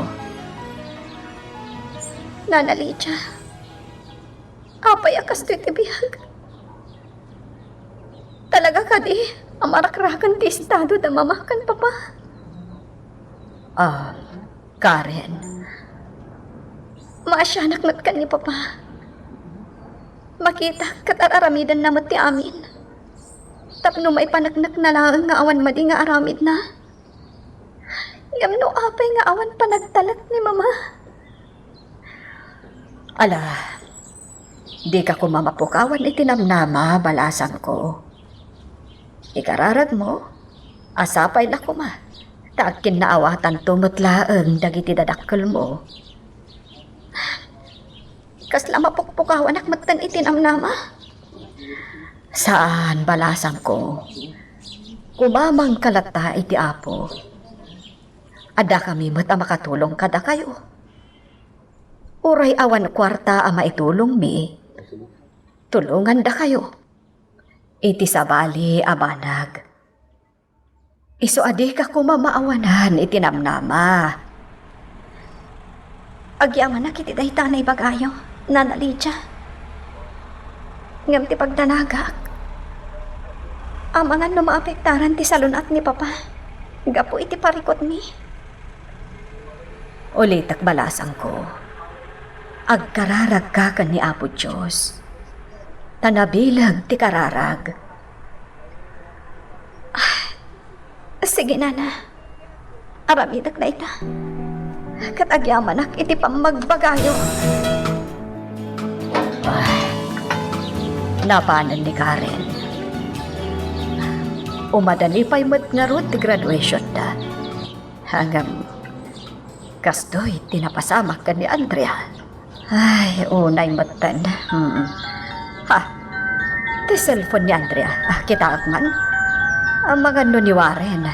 Nana Lydia. Apay akas to'y tibihag. Talaga ka di, amarakrakan ti estado da mamakan papa. Ah, Karen. Maasyanak mat ka ni papa. Makita kat aramidan na ti amin. Tapno may panaknak na lang nga awan madi nga aramid na. Yamno apay nga awan panagtalat ni mama. Ala, di ka kumamapukawan itinamnama, balasang ko. Ikararag mo, asapay na kuma. Takin na awatan tumutlaang dagiti dadakkel mo. Kasla mapukpukawan akmatan itinamnama. Saan, balasang ko? Kumamang kalata iti apo. Ada kami mat a makatulong kada kayo. Uray awan kwarta a maitulong mi. Tulungan da kayo. Iti sabali a banag. Isu adi ka kumamaawanan itinamnama. Agyaman na kiti dahi tanay bagayo, Nana Lydia. Ngam ti pagdanagak. Amangan no maapektaran ti salunat ni papa. Gapo iti parikot mi. Ulitak balasang ko. Agkararag ka kan ni Apo Diyos. Tanabilag ti kararag. Sige, Nana. Aramidak na ita. Katagyaman ak iti pamagbagayo. Napanan ni Karen. Umadani pa'y mat nga road ti graduation da. Hanggang kastoy tinapasamak ka ni Andrea. Ay, unay matan. Ha, ti cellphone ni Andrea. Kita man. Ang mga ni Warren.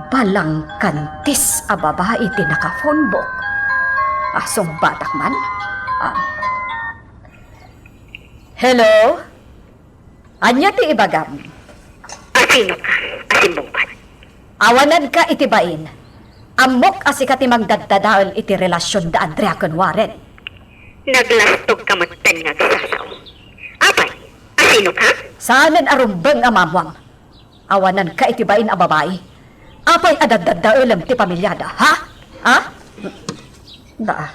Balang kantis a babae ti naka-phone book. Asong batak man. Hello? Anya ti ibagam? Asino ka? Asimbungkat. Awanan ka itibain. Amok asi ka ti magdadadahal iti relasyon da Andrea con Warren. Naglastog ka matan nga sasaw. Apay, asino ka? Saanan arumbang amamwang. Awanan ka itibain a babae. Apay adagdadaulam ti pamilyada, ha? Ha? Da.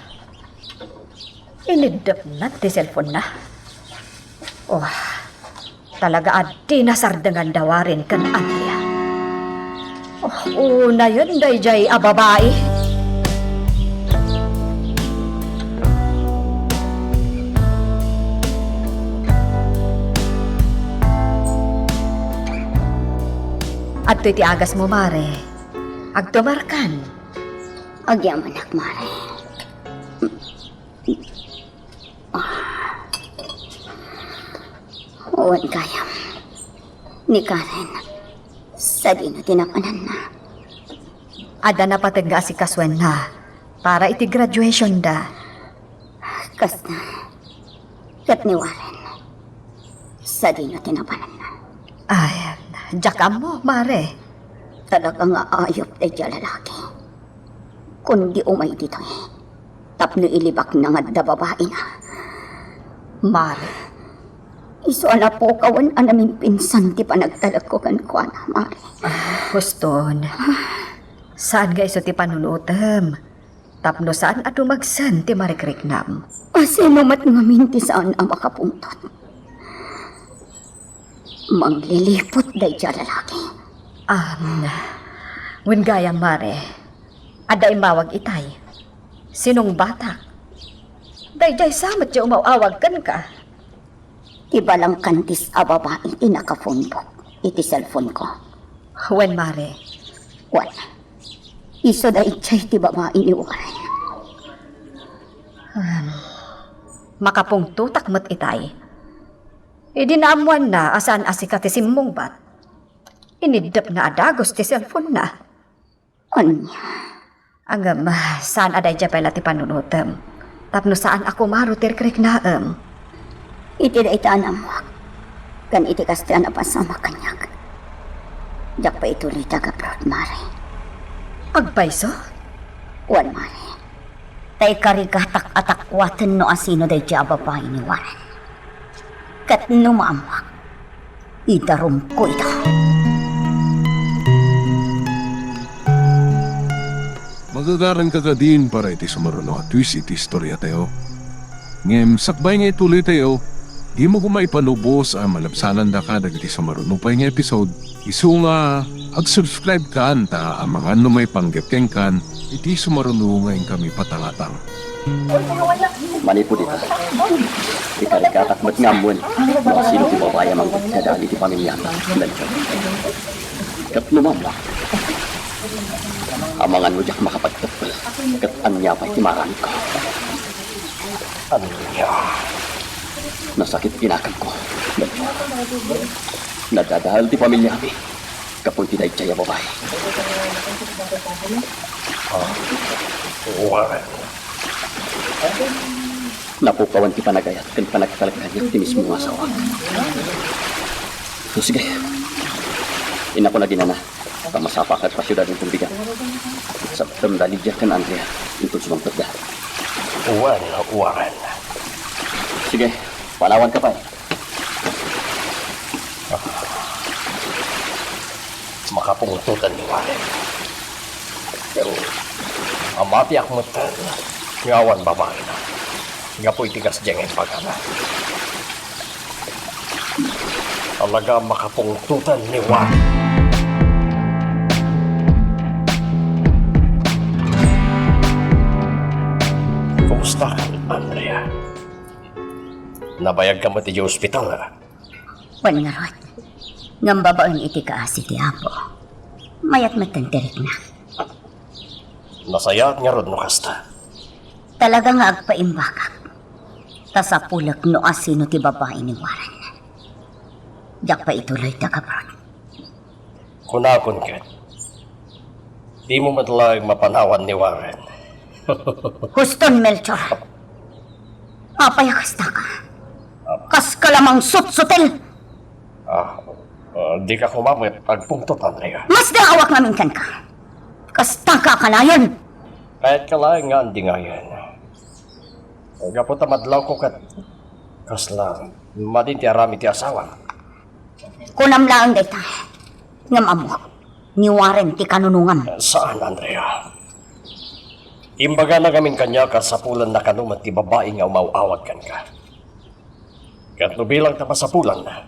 Inidap na ti cellphone na. Oh, talaga adi nasardangan dawarin kan Andrea. Oh, una yun, dayjay a babae. At iti agas mo, Mare. Agtumarkan. Agyaman ak, Mare. Uwan kayam. Ni Karen. Sa di na tinapanan na. Ada na patagga si Kaswen na. Para iti graduation da. Kas na. Kat ni Warren. Sa di na tinapanan na. Ay, jakam mo, Mare. Talaga nga ayop ay dya lalaki. Kundi umay dito eh. Tapno ilibak na nga da babae na. Mare. Iso ala po kawan anamin pinsan ti panagtalag ko kan kuana, Mare. Huston. Saan ga iso ti panunutam? Tapno saan at umagsan ti marikriknam? Asino mat ngamin ti saan ang makapuntot. Manglilipot day dya lalaki. Wen gayam, Mare. Ada imawag itay. Sinong batak? Dayjay samat siya umawawag kan ka. Iba lang kantis a babae ti naka-phone book. Iti cellphone ko. Wen, Mare. Wala. Iso da itchay ti babae ni Warren. makapungtutak mo't itay. Idinaamuan na asan asika ti simmong bat. Inidap na adagos ti cellphone na. Anya, Agam, saan aday dya pala ti panunutem? Tapno saan ako marutir krik na iti da itaan amuak. Kan iti kastian na pasama kanyak. Jak pa ituloy taga-proud, Mare. Agpaiso? Wan, Mare. Tay karigatak atakwatan no asino day dya babae ni Warren. Kat numaamuak. Idarum ko ito. Magagaran ka din para iti sumaruno at twist iti istorya tayo. Ngem, sakbay nga ituloy tayo. Di mo kumay panubos ang malabsanan da ka dagiti sumaruno pa nga episode. Isu nga, ag-subscribe ka ta ang mga numay panggapkeng kan iti sumaruno ngayon kami patangatang. Mani po dito. Ikarikatak mat ngamuan. Mga sino ti babaya mang kadali ti pamilya. Melchor. Kat lumamla. Amangan mo diyak makapagtapal. Kat anya pa'y timaran ko. Anya. Nasakit kinakal ko. Melchor. Nadadahal ti pamilya kami. Kapon ti day tsaya babae. Warren. Napukawan ti panagayat kan panagtalagkan niya ti mismo nga asawa. So sige. Ina ko na ginana. Pamasapakat pa syudad ng tumbigan. Sa damdaligya kan Andrea. Ito sumangkot da. Warren. Sige. Palawan ka pa eh. Makapungtutan ni Warren. Pero, amati akmutan. Ngawan babae na. Nga po'y tigas diyang ang pagana. Talaga makapungtutan ni Warren. Kumusta ka, Andrea? Nabayag ka mo ti hospital na? Wan nga rod. Ngam babaeng iti kaasi ti Apo. Mayat matantirik na. Nasayat nga rod no kasta. Talaga nga agpaimbakak. Tasapulak no asino ti babae ni Warren. Jak pa ituloy taga-proud. Kunakon ka. Di mo madalag mapanawan ni Warren. Huston, Melchor. Apayakas ta ka. Kas ka lamang sut-sutil. Di ka kumamit pagpungtot, Andrea. Mas daawak namin kan ka. Kas taka ka na yun. Kahit kalaing nga hindi nga yan. Pagkapunta madlaw ko kat kaslang madin ti arami ti asawa. Kunam laang dayta. Ngam amo. Ni Warren ti kanunungan. Saan, Andrea? Imbaga na gamin kanya kasapulan na kanumat ti babae nga umawawag kan ka. Kat no bilang tapasapulan na.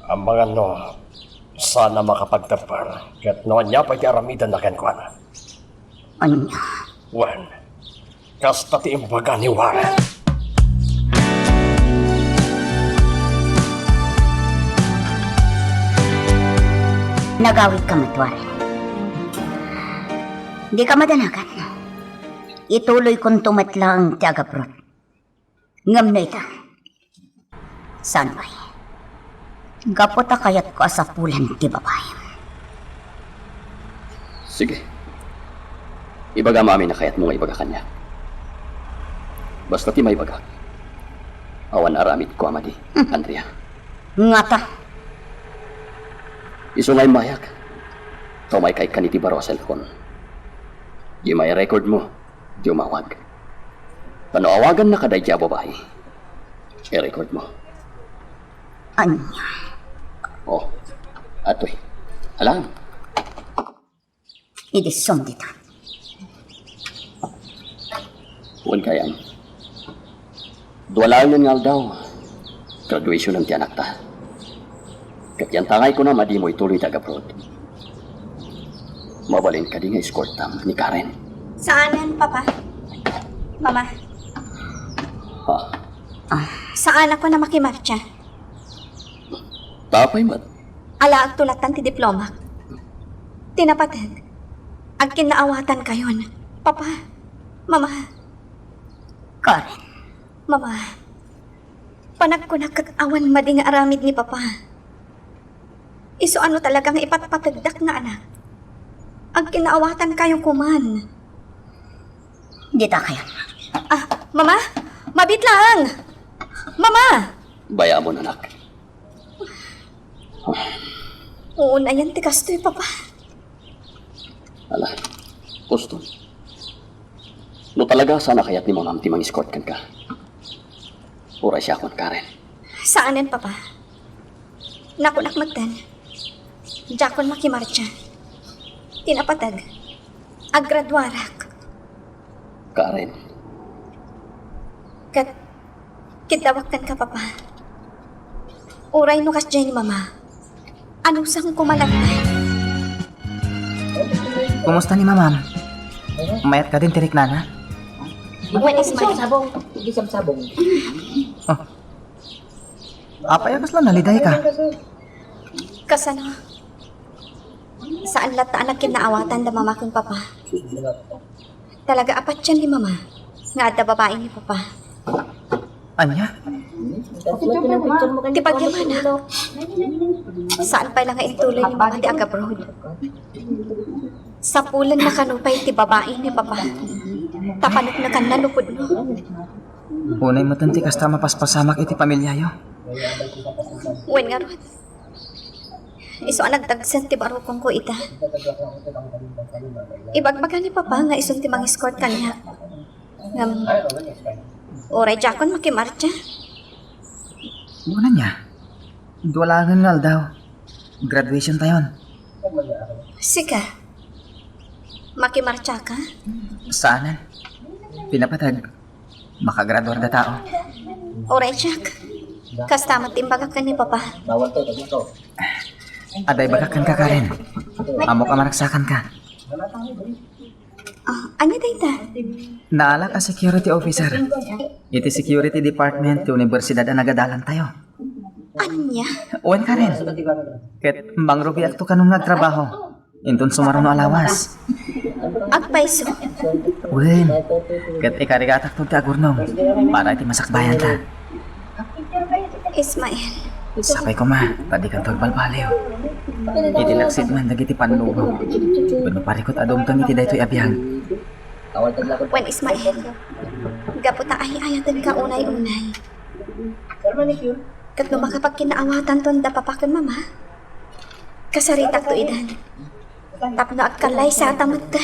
Ang mga no, sana makapagtapar. Kat no anya pa ti aramidan na kankwana. Anya. Wan, kasta ti imbaga ni Warren. Nagawid ka matwari. Di ka madanagan. Ituloy kong tumatlang tiagaprot. Ngam na ita. Sanway. Gapota kayat ko asapulan ti babae. Sige. Ibaga mami na kaya't mo nga ibaga kanya. Basta ti may ibaga. Awan aramid ko amadi, Andrea. Ngata. Iso nga'y mayak. Tomay kay kaniti baro sa cellphone. Di may record mo, di umawag. Panawagan na kaday dya babae. I-record mo. Anya. Oh, atoy. Alam. Idisom dito. Huwag kayang. Duwalaan nga daw. Graduation ng tiyanak ta. Katyan tangay ko na madi mo ituloy taga-abroad. Mabalin ka din nga escort tam ni Karen. Saanan, Papa? Mama, Ha? saan ako na makimarcha? Tapay mat. Ala ag tulatan ti diploma. Tinapatid. Ag kinaawatan kayon. Papa, Mama. Karen, Mama, panag ko nakakawan madi nga aramid ni Papa. Iso ano talagang ipatpatagdak nga anak. Ang kinaawatan kayong kuman. dita kayo. Mama, mabit lang! Mama! Bayaan mo na, anak. Oo na yan, tikas to'y Papa. Ala, gusto. No talaga sana kaya't ni Mama Amti mang-escort kan ka. Ura siya akong Karen. Saanin, Papa? Nakunak magdan. Jakon makimarcha. Tinapatag. Agradwarak. Karen, Kidawak ka, Papa. Uray no kas dyan ni Mama. Ano sang kumalagay? Kumusta ni mamam? Mayat ka din tirik nana? When is my... Oh. Apay akas lang naliday ka. Kasano? Saan lataan na kinaawatan da Mama kong Papa? Talaga apat yan ni Mama. Nga ada babae ni Papa. Anya? Di pagyamana. Saan pa lang nga ituloy ni Mama di agabroad? Sa pulan na kanupay ti babae ni Papa. Tapanot na kan nalupod mo. Unay matanti kasta mapaspasamak iti pamilyayo. Wen nga ron. Iso ang nagdagsan ti barukong ko ita. Ibagbaga ni Papa nga isun ti mang-escort kanya. Oray jakon makimarcha. Muna niya. Duwalangan ngal daw. Graduation tayon. Sika. Makimarcha ka? Saanan? Pinapatag. Makagraduar na tao. Oray jak. Kastamat timbaga ka ni Papa. Aday bagakan ka Karen. Amo ka manaksakan ka. Ano dayta? Naala ka security officer. Iti security department ti universidad ang nagadalan tayo. Anya? Uwan Karen. Ket mangrubiak to kanong nagtrabaho. Intun sumaron no alawas. Agpaiso. Uwan. Ket ikarigatak to ti agurnong. Para iti masakbayan ta. Ismael. Sakay ko ma. Tadi kan tol balbaliw. Iti laksit man dagiti panlubo. Kuno parikot adumtang iti daytoy abiyang. Wen Ismael. Gaputa ay ayatan ka unay-unay. Kat no makapag kinaawatan ton da papakan Mama. Kasaritak to idan. Tapno at kalay sa tamad ka.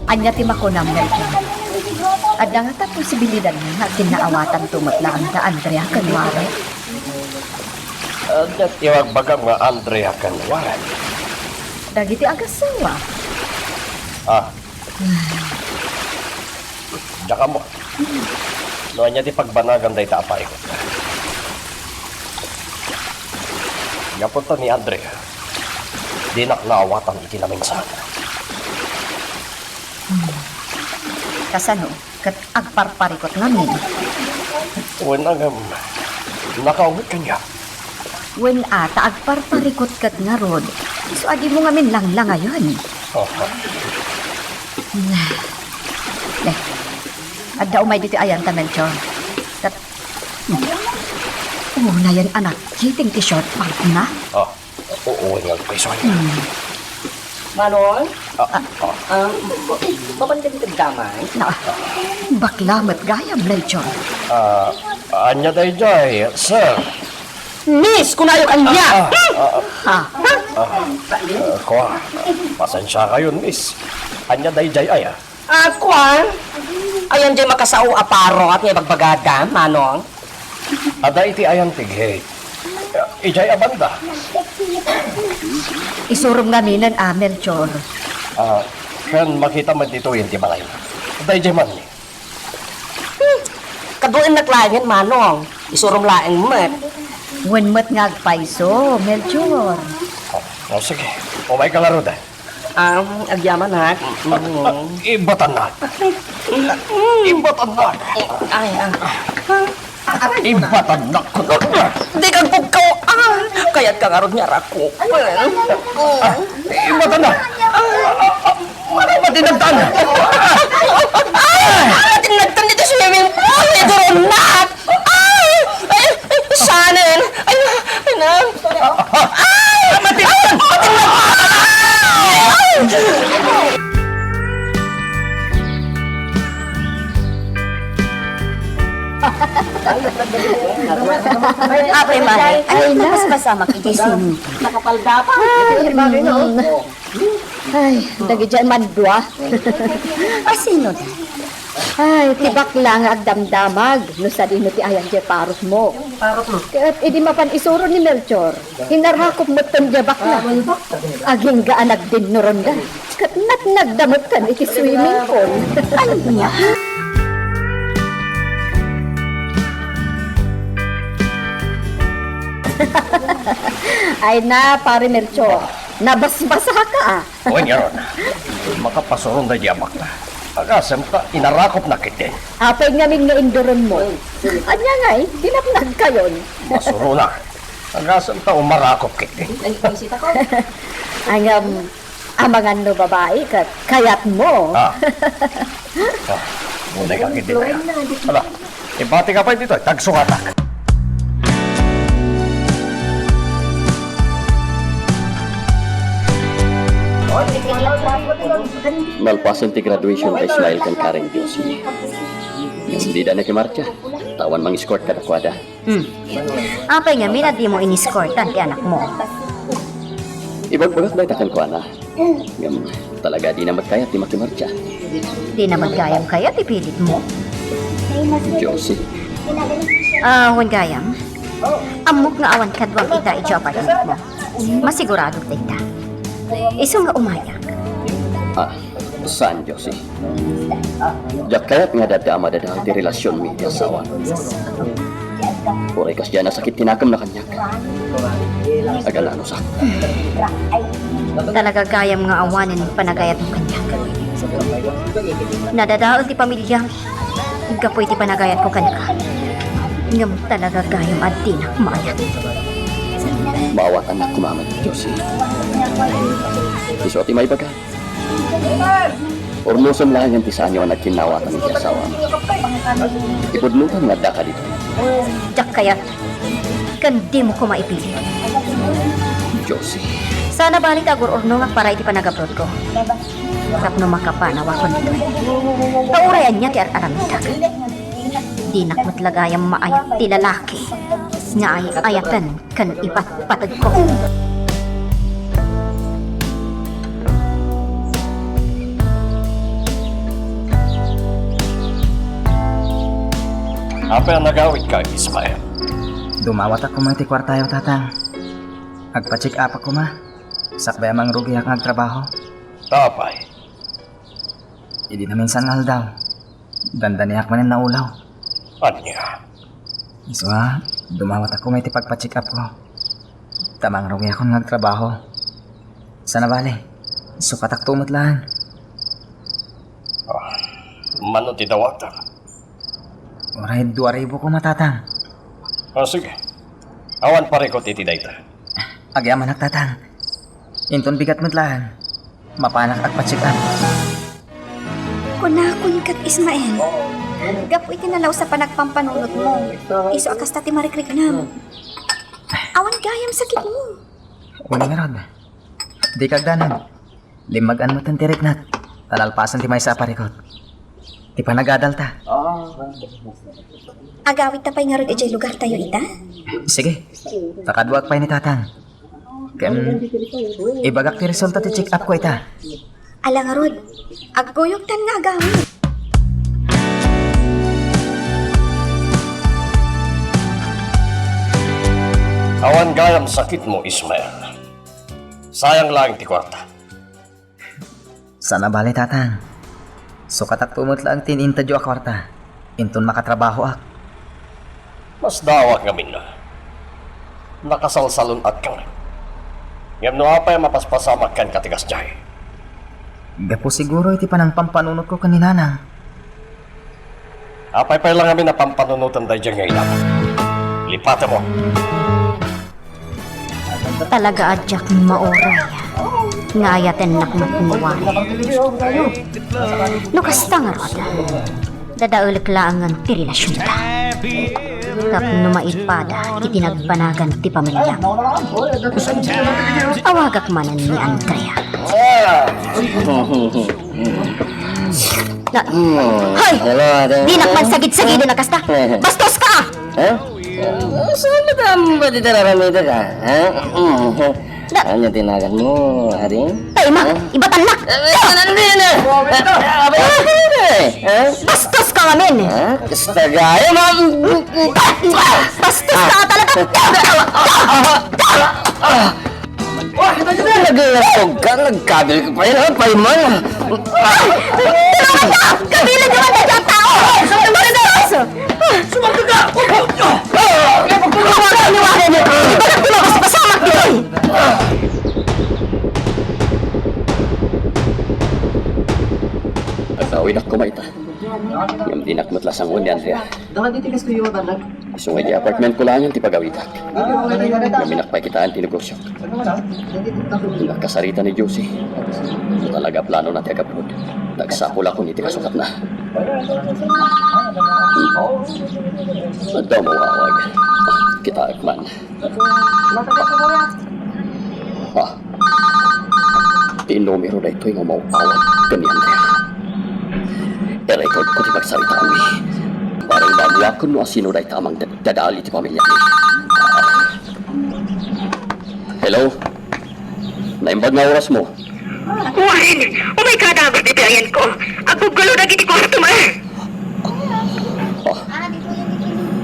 Anya ti makunam na ito. At nga ta posibilidad nga kinaawatan tumatlaan ka Andrea Kanware. At iwagbagang nga Andrea Kanwaran. Dagiti agasawa. Daka mo. Noon niya di pagbanagan day tapay ko. Yapunta ni Andrea. Di naknaawatan iti namin sana. Kasano, kat agparparikot namin. Una nga, nakaulit ka niya. When ata agparparikot kat nga rod, so adi mo ngamin lang ngayon. Adda umay dito ayan ta Melchor. Kat, na yan anak, kiting ti short pant na. Oo, nga peso niya. Manong? Baban ka dito damay? Na, baklamat gaya Melchor. Anya day jay, sir. Miss, kunayo kanya! Kuha, pasensya kayo, miss. Anya day jay ay, Ako ayan dyan makasao aparo at nga bagbagada, Manong. Ada iti ayan tighe. Ijay abanda. Isurum nga minan Melchor. Kan makita man dito yung tibalay. Day jay man ni. Kaduin na klangin, Manong. Isurum laeng met. When mat nga agpaiso, Melchor. Sige, umay ka laro day. Agyaman ha. Ibatan na. Ibatan na. Ay, Ibatan na ko na. Di kang pagkaw. Kaya't kangarod nga rako. Ibatan na. Manay ba tinagtan? Tinagtan dito sa swimming pool. Ito rin na. Sanin. Ay, Apay, Mare. Ay, mas masama kita sinin. Ay, dagi dyan man dua. Sino na? Ay, tibak lang ang damdamag. No sa dino ti ayan dyan parot mo. Kaya't idi mapan isuro ni Melchor. Hinarakop mo ton jabak na. Aging gaanag din noronda. Kat nagdamot kan iti swimming pool. Ano niya? Ay na, pare Melchor. Nabasbasa ka. O nga ron. Makapasurong na diyamak na. Agasam ka, inarakop na kita. Apay ngamin nga indoron mo. Anya nga'y, dinapnag kayon. Masuro na. Agasam ka, umarakop kita. Ang amangan no babae kat kayat mo. Muna ka kita na yan. Hala, ibati ka pa dito, tagsukatak. Malpasan ti graduation kay Ismael kan Karen Josie. Hindi na nakimarcha. Tawan mang escort ka dakwada. Apay nga, minad di mo iniskortan ti anak mo. Ibagbagat ba itakan ko ana? Ngam, talaga di namat kaya ti makimarcha. Di naman gayam kaya, tipilit mo. Josie, Wan gayam. Amok nga awan kadwang ita iti apartment mo. Masigurado kita. Iso nga umayak. saan Josie? Jak kaya't nga dati ama dadaw ti relasyon mi ti asawa. Uray kas dyan na sakit tinakam na kanyak. Agalano sa. Talaga gayam nga awanin ng panagayat ng kanyak. Nadadaol ti pamilya. Gapoy ti panagayat ko kanyak. Ngam talaga gayam at tinak mayat. Bawat anak kumamat, Josie. Iso ti may baga. Ormuson lang yan ti saan yung nagkinawatan ng asawa. Ipudlutan nga da ka dito. Jak kayat. Kandi mo ko maipili. Josie. Sana balik agur orno nga para iti panagabrod ko. Tapno makapanawa ko nito. Taurayan niya ti ar-aramitak. Di nakmatlagayang maayat ti lalaki. Nga ay ayatan kan ipat patag ko. Apa ang nagawit ka, Ismael? Dumawat ako mga ti kwartayo, tatang. Agpa-check up ako ma. Sakbay amang rugi ak nagtrabaho. Tapay. Hindi na minsan ngal daw. Ganda niyak manin na ulaw. Anya? Iswa, dumawat ako may ti pagpa-check up ko. Tamang rugi ako nagtrabaho. Sana bale, sukatak tumot lang. Mano ti dawatan? Oray, 2,000 ko matatang. Sige. Awan pare ko titiday ta. Agyaman nagtatang. Inton bigat mo't lang. Mapanak at pa-check up. Kunakon kat Ismael. Gapoy tinalaw sa panagpampanunot mo. Iso akas tati marikrignam. Awan gayam sakit mo. Wala nga rod. Di kagdanan. Limagan mo tan tirik nat. Talalpasan ti may sa parikot. Di pa nagadal ta. Agawit ta pa'y nga rin ijay lugar tayo ita? Sige. Takadwag pa ni tatang. Ken, ibagak ti resulta ti check up ko ita. Ala nga rod, agguyog tan nga agawit. Awan gayam sakit mo, Ismael. Sayang lang ti kwarta. Sana bali tatang. Sukatak tumot lang tinintadyo ak kwarta. Inton makatrabaho ak. Mas dawat nga min na. Nakasalsalon at kang. Ngam no apay mapaspasamak kan katigas jay. Gapo siguro iti panang pampanunot ko kaninanang. Apay pa lang kami na pampanunutan tayo dyan ngayon. Lipatan mo. Talaga adyak maoray. Ngayaten nakmatnuwari. No kasta nga rod. Dadaulik lang ang ti relasyon ta. Kap no maipada, itinagpanagan ti pamilya mo. Awagak manan ni Andrea. Hoy! Di nakmansagid-sagid na kasta! Bastos ka! Saan ba tamo ba dito naramita ka? Ano tinagan mo, Haring? Tay ma, ibatan na! Bastos ka ngamin! Kasta gaya, ma'am! Bastos ka talaga! Naglalapog ka, nagkabil ka pa yun, ha? Paiman! Tulungan ka! Kabilan naman na dyan tao! Bastos! Sumagot ka! Huwag ka niwarin! Ibanak tumakas pasamak din! Asawin ako maita. Yung dinakmatlas ang ni Andrea. Isungay di apartment ko lang yung tipagawitak. Yung minakpay kitaan tinegosyo. Nakasarita ni Josie. Ito talaga plano na tiagapod. Nagsapol ako ni tikasukat na. At daw mawawag. Kita man. Ha? Tinumero na ito yung mawawag ka ni Andrea. I-record ko di magsarita kami. Parang babulakon mo sino na tamang dadali ti pamilya ni. Hello? Naimbag na oras mo. Warren! Oh my God, agos di pilayan ko! Agugulo na giti customer!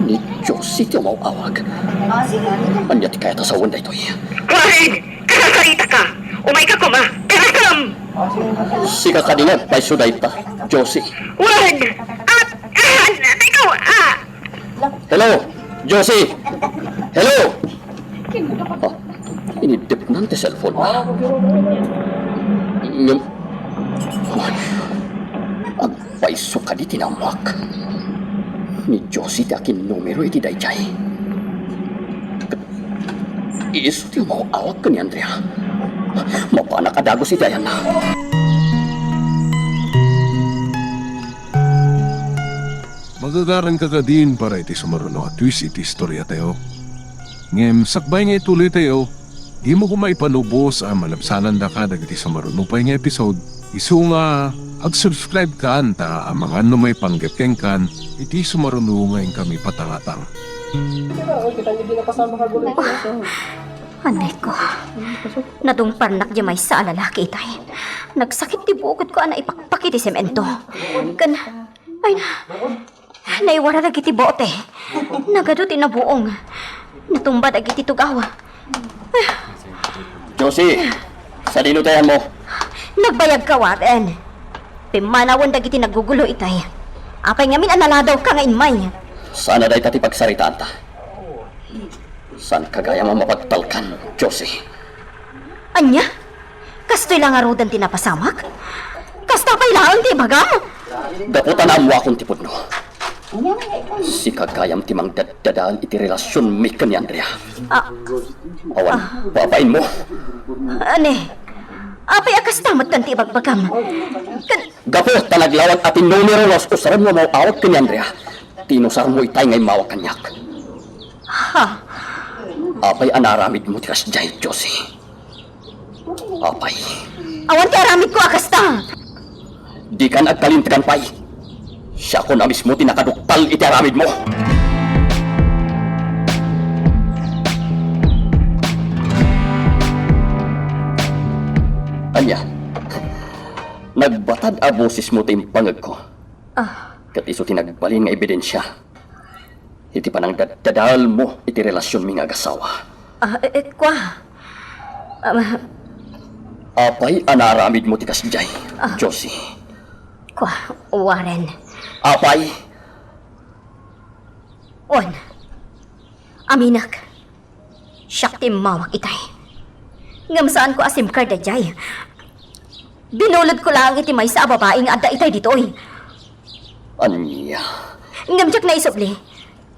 Ni Josie ti mawawag. Anya ti kaya tasawon na ito eh. Warren! Kasasarita ka! Umay ka kuma! Karasam! Sika ka din may suday ta, Josie. Warren! Ikaw! Hello, Josie! Hello! Inidip nang ti cellphone mo. Ang paiso ka di tinamak. Ni Josie ti akin numero iti dayjay. Iso ti mawawag ka ni Andrea. Mapanak adago si Dayan na. Magagaran ka din para iti sumaruno at twist iti istorya tayo. Ngem, sakbay nga ituloy tayo, di mo kumaipanubos ang malabsanan da ka dagiti sumaruno pa nga episode. Isu nga, ag-subscribe ka anta ang mga ano may panggapkeng kan, iti sumaruno ngayon kami patangatang. Anay ko. Nadungparnak di may sa lalaki itay. Nagsakit di bukod ko ana ipakpaki ti semento. Kan, ay na. Naiwara na giti bote. Nagado ti nabuong. Natumba na giti tugawa. Josie, sa dinutayan mo. Nagbayag ka, Warren. Pimanawan na giti nagugulo itay. Apay ngamin analadaw ka nga inmay. Sana dahi tati pagsaritaan ta. Saan kagaya mo mapagtalkan, Josie? Anya? Kastoy lang arudan tinapasamak? Kasta pa'y lang ti bagam? Daputan na mo akong tipod no. Si kagayam timang dadaan iti relasyon mi ka ni Andrea. Awan, papain mo. Ane? Apay akas tamat kan ti bagbagam. Gapo, talaglawan atin numero los usaran mo mawawag ka ni Andrea. Tinusar mo itay ngay mawag kanyak. Ha? Apay anaramid mo tikas jay, Josie. Apay. Awan ti aramid ko akas ta. Di kan agkalintikan pay. Siya ko na mismo tinakaduktal iti aramid mo. Anya, nagbatad a boses mo tayong pangag ko. Kat iso tinagbalin nga ebidensya. Iti pa nang dadal mo iti relasyon mi nga agasawa. Kwa? Apay anaramid mo tikas jay, Josie. Kwa, Warren. Apay, On. Aminak. Siyak ti mawak itay. Ngam saan ko asim card da jay. Binulod ko lang iti may sa babae nga adda itay ditoy. anya, Ngamjak na isubli.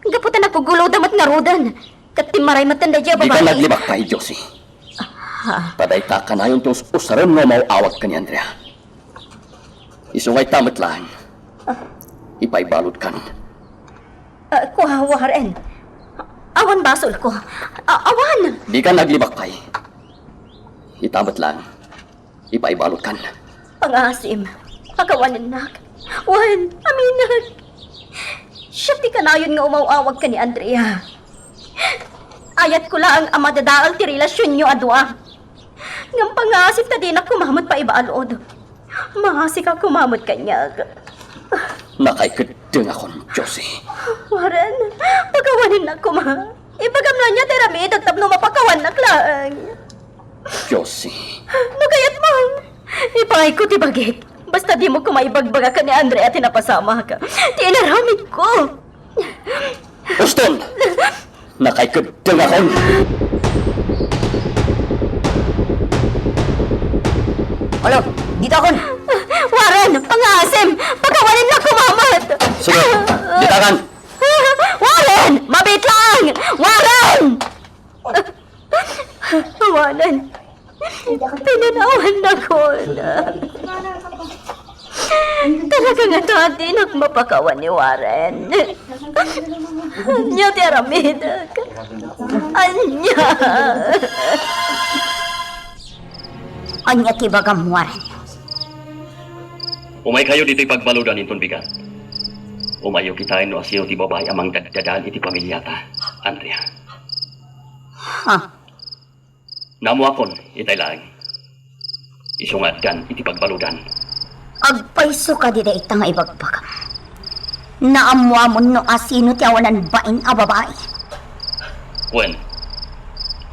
Gaputan nagpugulo damat nga rudan. Kat timaray matanda dya Di ka babae. naglibak pa, Josie. Padayta ka na yung tus usaran mo mauawag ka ni Andrea. Isungay tamat lang. Ipaibalot kan. Kuha, Warren. Awan basol ko. Awan! Di ka naglibak pa. Itamat lang. Ipaibalot kan. Pangasim. Pagawanan nak. Wan, aminan. Siya ti kanayon nga umawawag ka ni Andrea. Ayat ko lang ang amadadaal ti relasyon nyo adwa. Ngam pangasip ta din na kumamot pa ibaalod. Mahasi ka kumamot kanya. Nakaikadeng akong Josie. Warren, pagawanin na kuma. Ipagam na niya terami dagtap no mapakawan na klang. Josie. Nagayat mo. Ipangay ko ti bagik. Basta di mo kumaibagbaga ka ni Andrea at tinapasama ka. Tinaramid ko. Uston! Nakaikadeng akong... Alo, dito akon. Warren, pangasim. Pagawanin na kumamat. Sige, ditakan! Warren, mabit lang. Warren! Warren, pinanawan na ko na. Talaga nga dati nagmapakawan ni Warren. Anya ti aramid. Anya. Anya ti bagam Warren. Umay kayo dito'y pagbaludan itong bigat. Umayo kitain no asiyo ti babae amang dagdadan iti pamilyata, Andrea. Ha? Namo akon, itay lang. Isungad kan iti pagbaludan. Agpaiso ka di ita nga ibagbagam. Naamwamon no asino ti awanan bain a babae. Wen,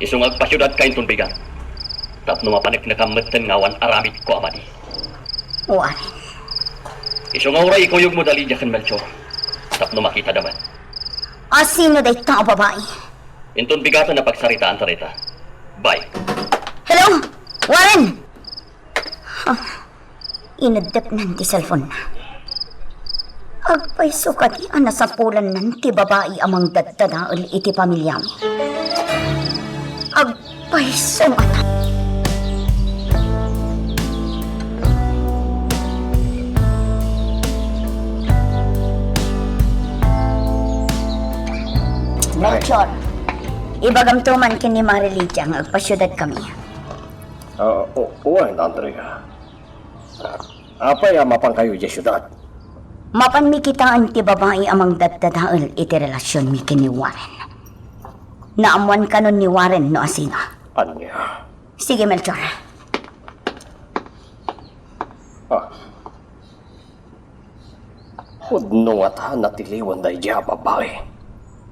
isungag pasyudad kain itong bigat. Tapno mapanik na kamatan ngawan aramid ko amadi. Warren, Isungaw ray ikuyog mo dali kan Melchor. Tapno makita daman. asino da ita a babae. Inton bigatan na pagsaritaan tarita. Bye. Hello? Warren! Inadap nan ti cellphone na. Agpaiso ka di anasapulan nan ti babae amang dadadaal iti pamilyami. Agpaiso nga. Melchor, ibagam tuman kin ni Marilydia nga agpasyudad kami. Uwan, Andrea. Apa ya mapang kayo di syudad? Mapan mi kitaan ti babae amang dadadaal iti relasyon mi kin ni Warren. Naamuan ka nun ni Warren no asino. Anya. Sige, Melchor. Udno nga ta natiliwan da iya babae.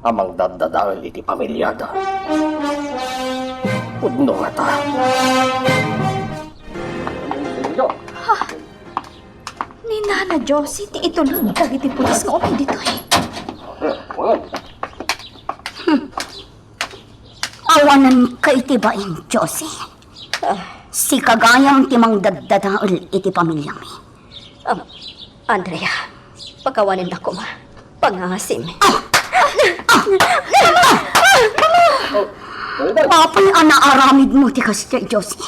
Amang dadadal iti pamilyada. Udno nga ta. Ni Nana Josie, ti itulog kag iti pulis nga umay dito eh. Awanan ka iti bain, Josie. Si kagayang timang dadadaal iti pamilyami. Andrea, pagkawanin na ko ma. Pangasim. Apay anaaramid mo ti kasi, Josie.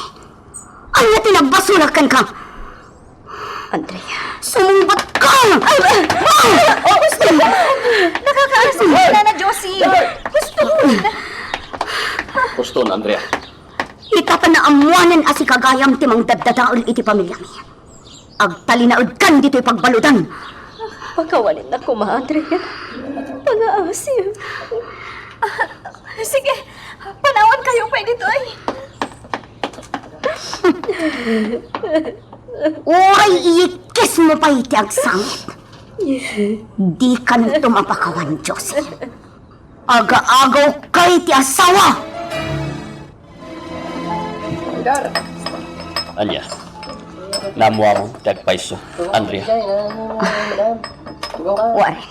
Ano tinagbasulakan ka? Andrea. Sumumbat ka! Gusto mo! Nakakaasim na Nana Josie! Gusto mo! Uston, Andrea. Ita pa naamuanan asi kagayam timang dadadaol iti pamilyami. Agtalinaod kan dito'y pagbaludan. Pagkawanin na ko ma, Andrea. Pangaasim. Sige, panawan kayo pwede dito ay. Uray iikis mo pa iti agsangit. Di ka nang tumapakawan, Josie. Aga-agaw ka iti asawa! Anya. Namuha mo, dagpaiso, Andrea. Warren,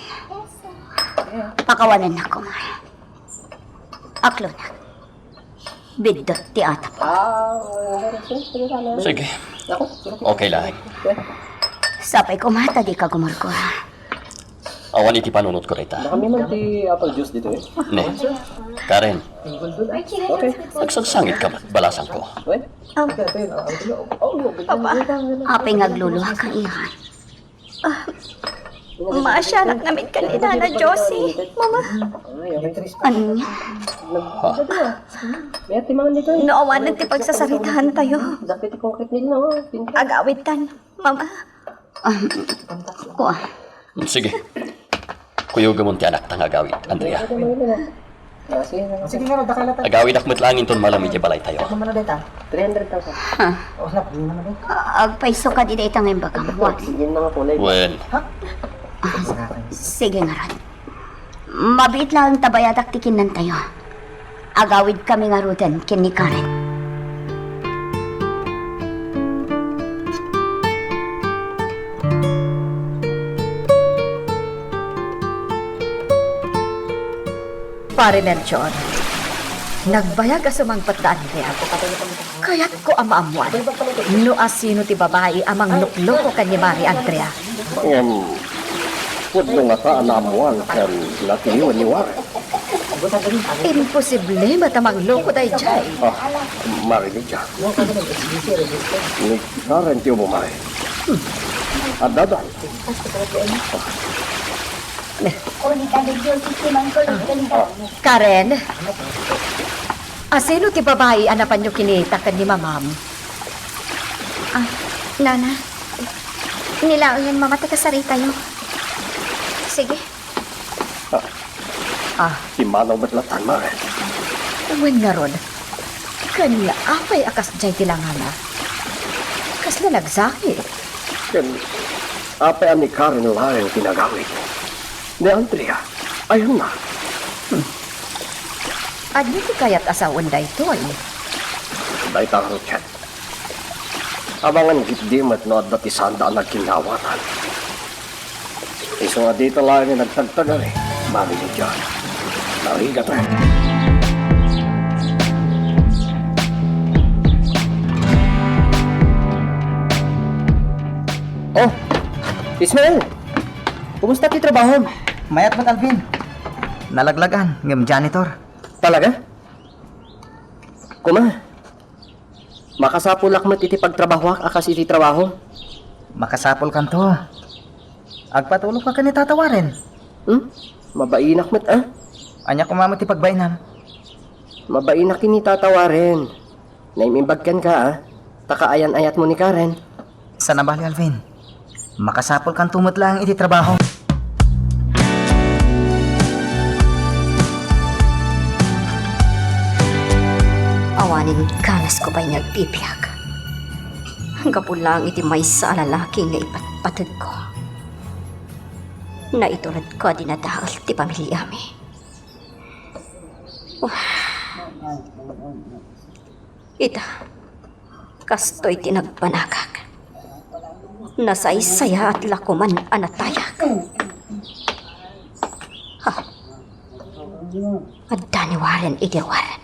pakawanan na ko, ma. Aklo na. Bidot ti atap. Sige. Okay lang. Sapay ko mata di ka gumurgura. Awan iti panunot ko rita. Kami man ti apple juice dito eh. Ne. Karen, Okay. nagsangsangit ka ba't balasan ko? Apay ngagluluha ka iyan. Maasyanak namin kanina na Josie. Mama, Ano niya? noowanan ti pagsasaritahan tayo. Agawitan, Mama. Kuha. Sige. Kuyog mo ti anak tang agawid, Andrea. Sige nga, dakala tayo. Agawid akmet langin ton malam iti balay tayo. Ano na dito? 300,000. O, snap, yun naman dito. Agpaiso ka di itang imbagam. What? Yun mga kulay. Well, Sige nga ron. Mabit lang tabayadak tikinan tayo. Agawid kami nga rudan kin ni Karen. Pare Melchor, nagbayag asumang patdaan niya. Kaya't ko amaamuan. No asino ti babae amang lukloko kanya Mari Andrea. Pwede nga ka anamuan kan latiyo ni Warren. Imposible matamang loko day jay. Marinig siya. Ni Karen tiyo mo, Mari. Adadan. Karen, asino ti babae anapan nyo kinita kan ni mamam? Nana, nilaon mama ti kasarita yo. Sige. Imanaw batlatan, Mari. Uwin nga ron, kanya apay akas jay tilangana. Kasla nagsaki. Kan, apa ang ni Karen lang tinagawid? Ni Andrea, ayun na. Adyo ti kayat asawan da ito ay. Dahil taro chat. Abangan gitdimat no at dati sanda ang nagkinawatan. Iso nga dito lang yung nagtagtagal eh. Marinig dyan. Narigat rin. Oh, Ismael! Kumusta ti trabaho? Mayat ba't Alvin? Nalaglagan, ngam janitor. Talaga? Kuma, makasapulak mo iti pagtrabaho akas iti trabaho? Makasapol kan to. Agpatulog ka ni tatawarin. Mabainak mo't Anya kumamot ti pagbainam. Mabainak kini tatawarin. Naimimbagkan ka Takaayan-ayat mo ni Karen. Sa nabali Alvin, makasapol kan tumot lang iti trabaho. Awanin kanas ko ba'y nagpipiyag. Hanggang po lang iti may sa lalaki nga ipatpatid ko. Na itulad ko dinadahal ti pamilya mi. Ita, kastoy tinagpanagag. Nasaysaya at lakuman anatayag. Ha? Adda ni Warren iti Warren.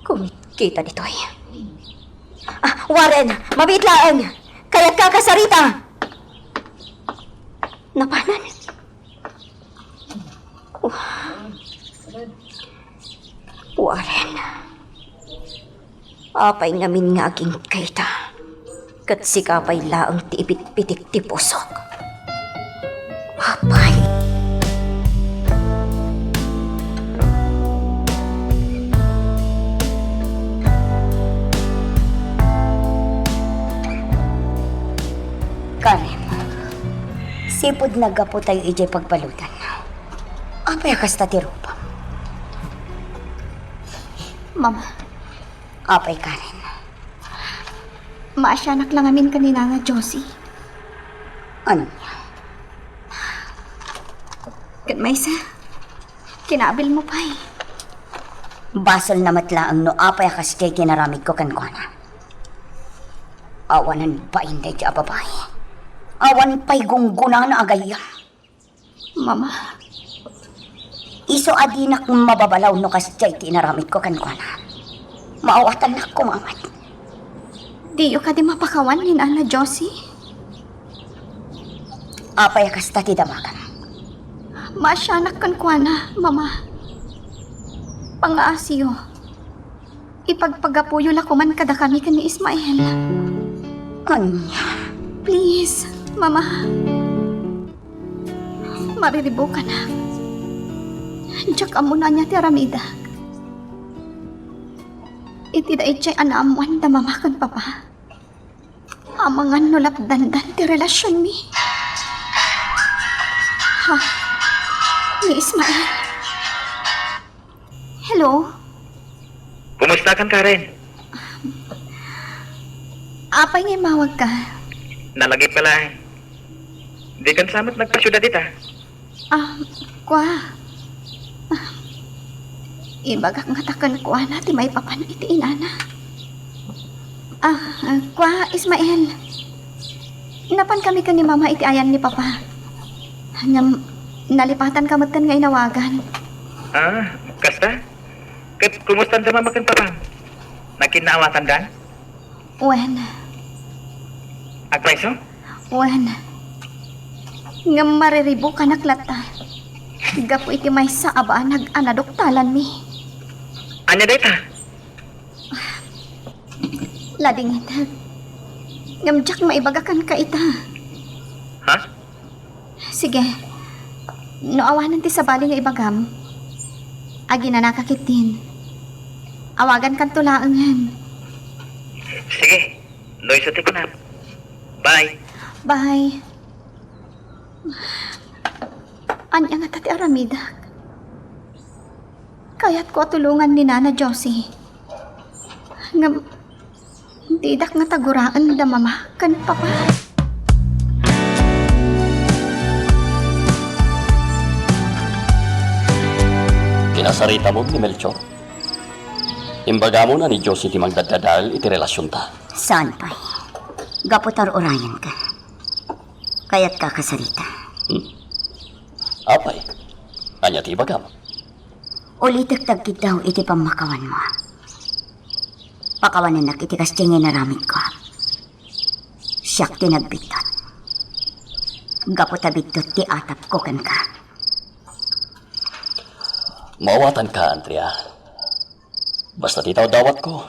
Kumikita dito'y. Warren! Mabitlaan! Kaya't kakasarita! Napanan. Warren. Apay ngamin nga aging kaita. Kat sikapay laang ti ipit-pitik ti pusok. Apay. Karen, sipod nagapo tayo ijay pagbalutan. Apay kasta ti rupa. Mama, Apay Karen. maasyanak lang amin kanina nga Josie. Ano niya? Kat Maysa, kinabil mo pa eh. Basol na matlaang no apay kas jay kinaramid ko kankwana. Awanan pa inday ti babae. Awan pa'y gungguna na agaya. Mama, Iso adinak mababalaw no kas jay tinaramid ko kankwana. Maawatan na kumamat. di ka di mapakawan ni Nana Josie. Apay kasta ti damagan. Masyanak kan kwa na, mama. Pangaasiyo. Ipagpagapuyo lakuman kada kami kan ni Ismael. Anya. Please, mama. Mariribo ka na. Diyak amo na niya ti Aramida. Iti da itchay anaamuan da mama kan papa. Amangan nulap dandan ti relasyon mi. Ha? Ni Ismael. Hello? Kumusta kan, Karen? Apay ngay mawag ka? Nalagip ka lang. Di kan samat nagpasyuda dita. Kwa. Ibagak nga takan kwa na ti may papan iti inana. Kwa, Ismael. Napan kami ka ni mama iti ayan ni papa. Nalipatan kamatan nga inawagan. Kasta? Kumusta sa mama kan papa? Nakinawatan dan? Wen. Agpaiso? Wen. Nga mariribo ka naklata. Gapo iti may sa aba nag-anadoktalan mi. Anya data? Lading ita. Ngamjak maibagakan ka ita. Ha? Sige. Noawanan ti sabali nga ibagam. Agi na nakakitin. Awagan kan tulaangan. Sige. Loy sa ko na. Bye. Bye. Anya nga tati Aramida. Kaya't ko tulungan ni Nana Josie. Didak nga taguraan da mama kan papa. Kinasarita mo ni Melchor. Imbaga mo na ni Josie ti magdadadal iti relasyon ta. Saan pa'y? Gaputar orayan ka. Kaya't kakasarita. Apay, kanya ti ibagam. Ulitak tagkid daw iti pamakawan mo. Pakawanan nak iti kastingin naramid ko. Siyak tinagbitot. Gaputabidtot ti atap ko kan ka. Mawatan ka, Andrea. Basta titaw dawat ko.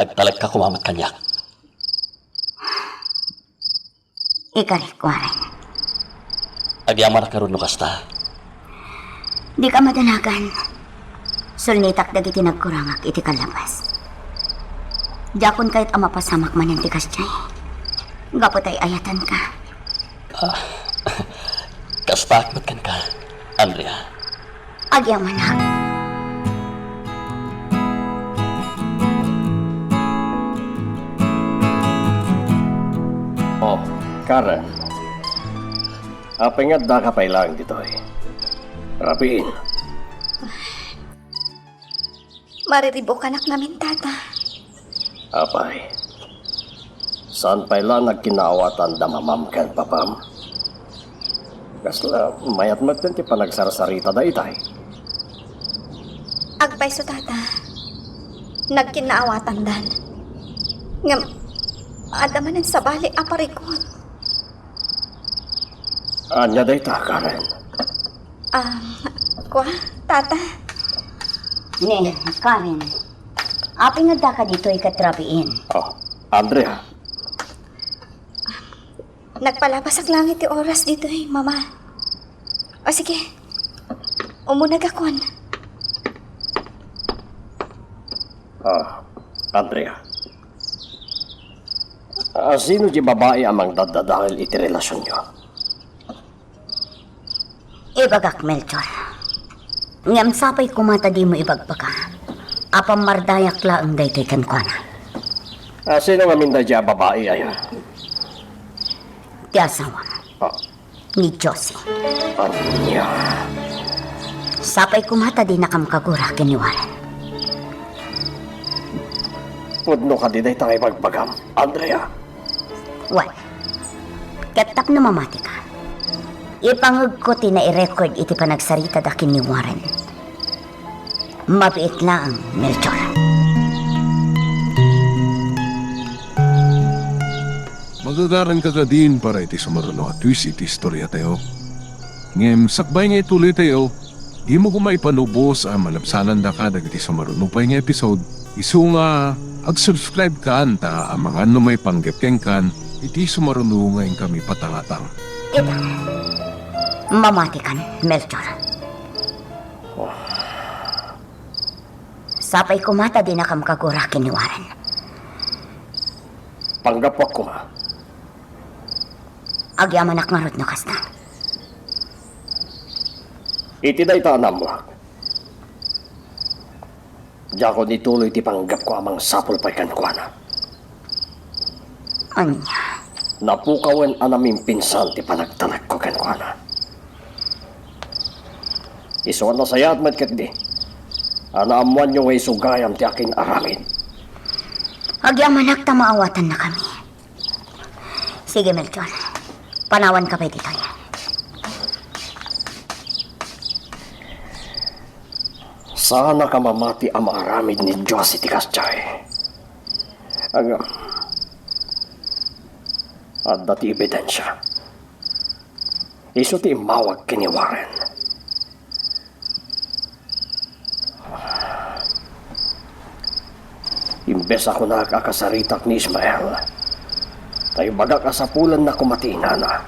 Agtalag ka kumamat kanyak. Ikarik ko rin. Agyaman na karoon no kasta. Di ka madanagan. Sulnitak dagiti nagkurangak iti kalabas. Jakon kahit ama pasamak man yung tikas jay. Gapot ay ayatan ka. Kasta akmat kan ka, Andrea. Agyaman ha. Oh, Karen. Apay nga da ka pa ilang dito eh. Rapiin. Mariribo ka nak namin tata. Apay. Saan pa ilang nagkinaawatan da mamamkan papam? Kasla, mayat magtan ti panagsarasarita da itay. Agpay so tata. Nagkinaawatan dan. Ngam, adamanan sa bali aparikot. Anya da ita, Karen. Kwa, tata. Ne, Karen. Apay nga da ka dito ikatrapiin. Oh, Andrea. Nagpalabas ang langit yung oras dito mama. O sige, umunag akon. Andrea. Sino di babae amang dadadahil iti relasyon nyo? Ibagak, Melchor. Ngam sapay kumata di mo ibagpaka. Apam mardayak laang daytoy kankwana. Sino nga minda di babae ay? Ti asawa ni Josie. Anya. Sapay kumata di nakamkagura kiniwaran. Pudno ka di day tangay magpagam, Andrea. Well, katak na mamati ka. Ipangag ko ti na i-record iti panagsarita da kiniwaran. Mabiit lang, Melchor. Magagaran ka ka din para iti sumaruno at twist iti istorya tayo. Ngem, sakbay nga ituloy tayo, di mo kumay panubos ang malapsanan da ka dagiti sumaruno pa nga episode. Isu nga, ag-subscribe ka anta ang mga ano may panggepkeng kan, iti sumaruno ngayon kami patangatang. Ito. Mamatikan, Melchor. Sapay kumata din akam kagurakin ni Warren. Panggapwak ko ma. Agyaman ak marot no kasta. Iti day tanam mo. Diya ko nituloy ti panggap ko amang sapol pa'y kankwana. Anya. Napukawen anaming pinsan ti panagtalag ko kankwana. Isuan na sayat matkat di. Anaamuan nyo ngay sugayam ti aking aramid. Agyaman ak tamaawatan na kami. Sige, Melchor. Panawan ka pa dito yan. Sana ka mamati ang maaramid ni Diyos iti Kasjay. Agam. At dati ebidensya. Iso ti mawag kini Warren. Imbes ako nakakasaritak ni Ismael, tayo baga kasapulan na kumatina na.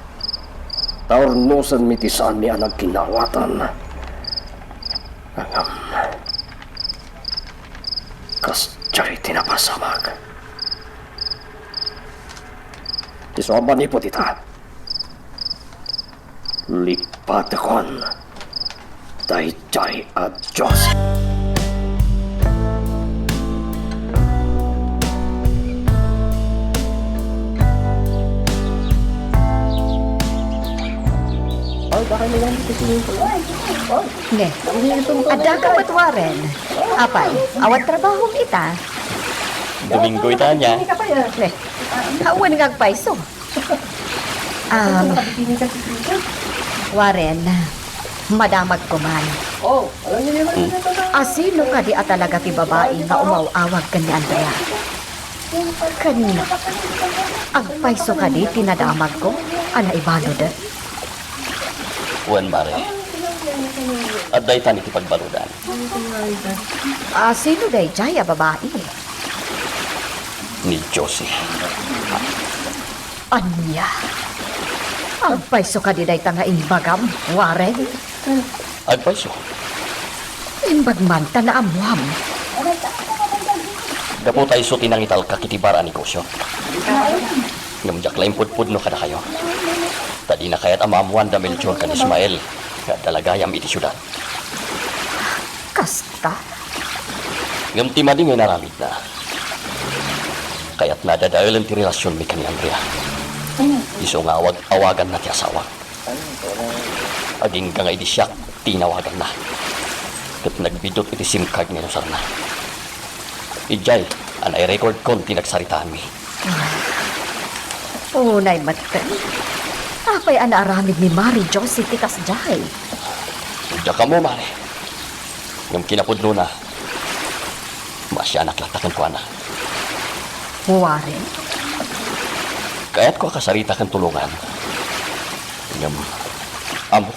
Taornosan mitisaan mi anag kinawatan. Angam. Kas jari tinapasamag. Tisoban ni po tita. Lipatakon. Dayjay at Diyos. Ne, ada ka ba't Warren? Apay, awat trabaho kita. Domingo itanya. Ne, kawan nga paiso. Warren, madamag ko man. Asino ka di atalaga ti babae nga umawawag ka ni Andrea? Kani, ang paiso ka di tinadamag ko, ana ibalo de. Wan mare. At day tani ti pagbarudan. Asino day jaya babae? Ni Josie. Anya. Ang paiso ka di day tanga imbagam, Warren. Agpaiso. Imbagman ta na amuam. Dapo tayo so tinangital kakitibara ni Kosyo. Ngamjak laing pudpud no kada kayo. Tadi na kayat amamuan da Melchor kan Ismael. Nga dalagayam iti syudad. Kasta. Ngam ti madi ngay naramid na. Kaya't nadadayolan ti relasyon mi kan ni Andrea. Iso nga awagan na ti asawa. Aging ka nga iti siyak, tinawagan na. Kat nagbidot iti SIM card ni Rosarna. Ijay, anay record kon tinagsaritaan mi. Unay matan. Apay anaaramid ni Mary Josie ti Kasjay. Diya ka mo, mare. Ngam kinapudno na. Masya naklatakan ko na. Warren. Kaya't ko kasarita kang tulungan. Ngam, amo.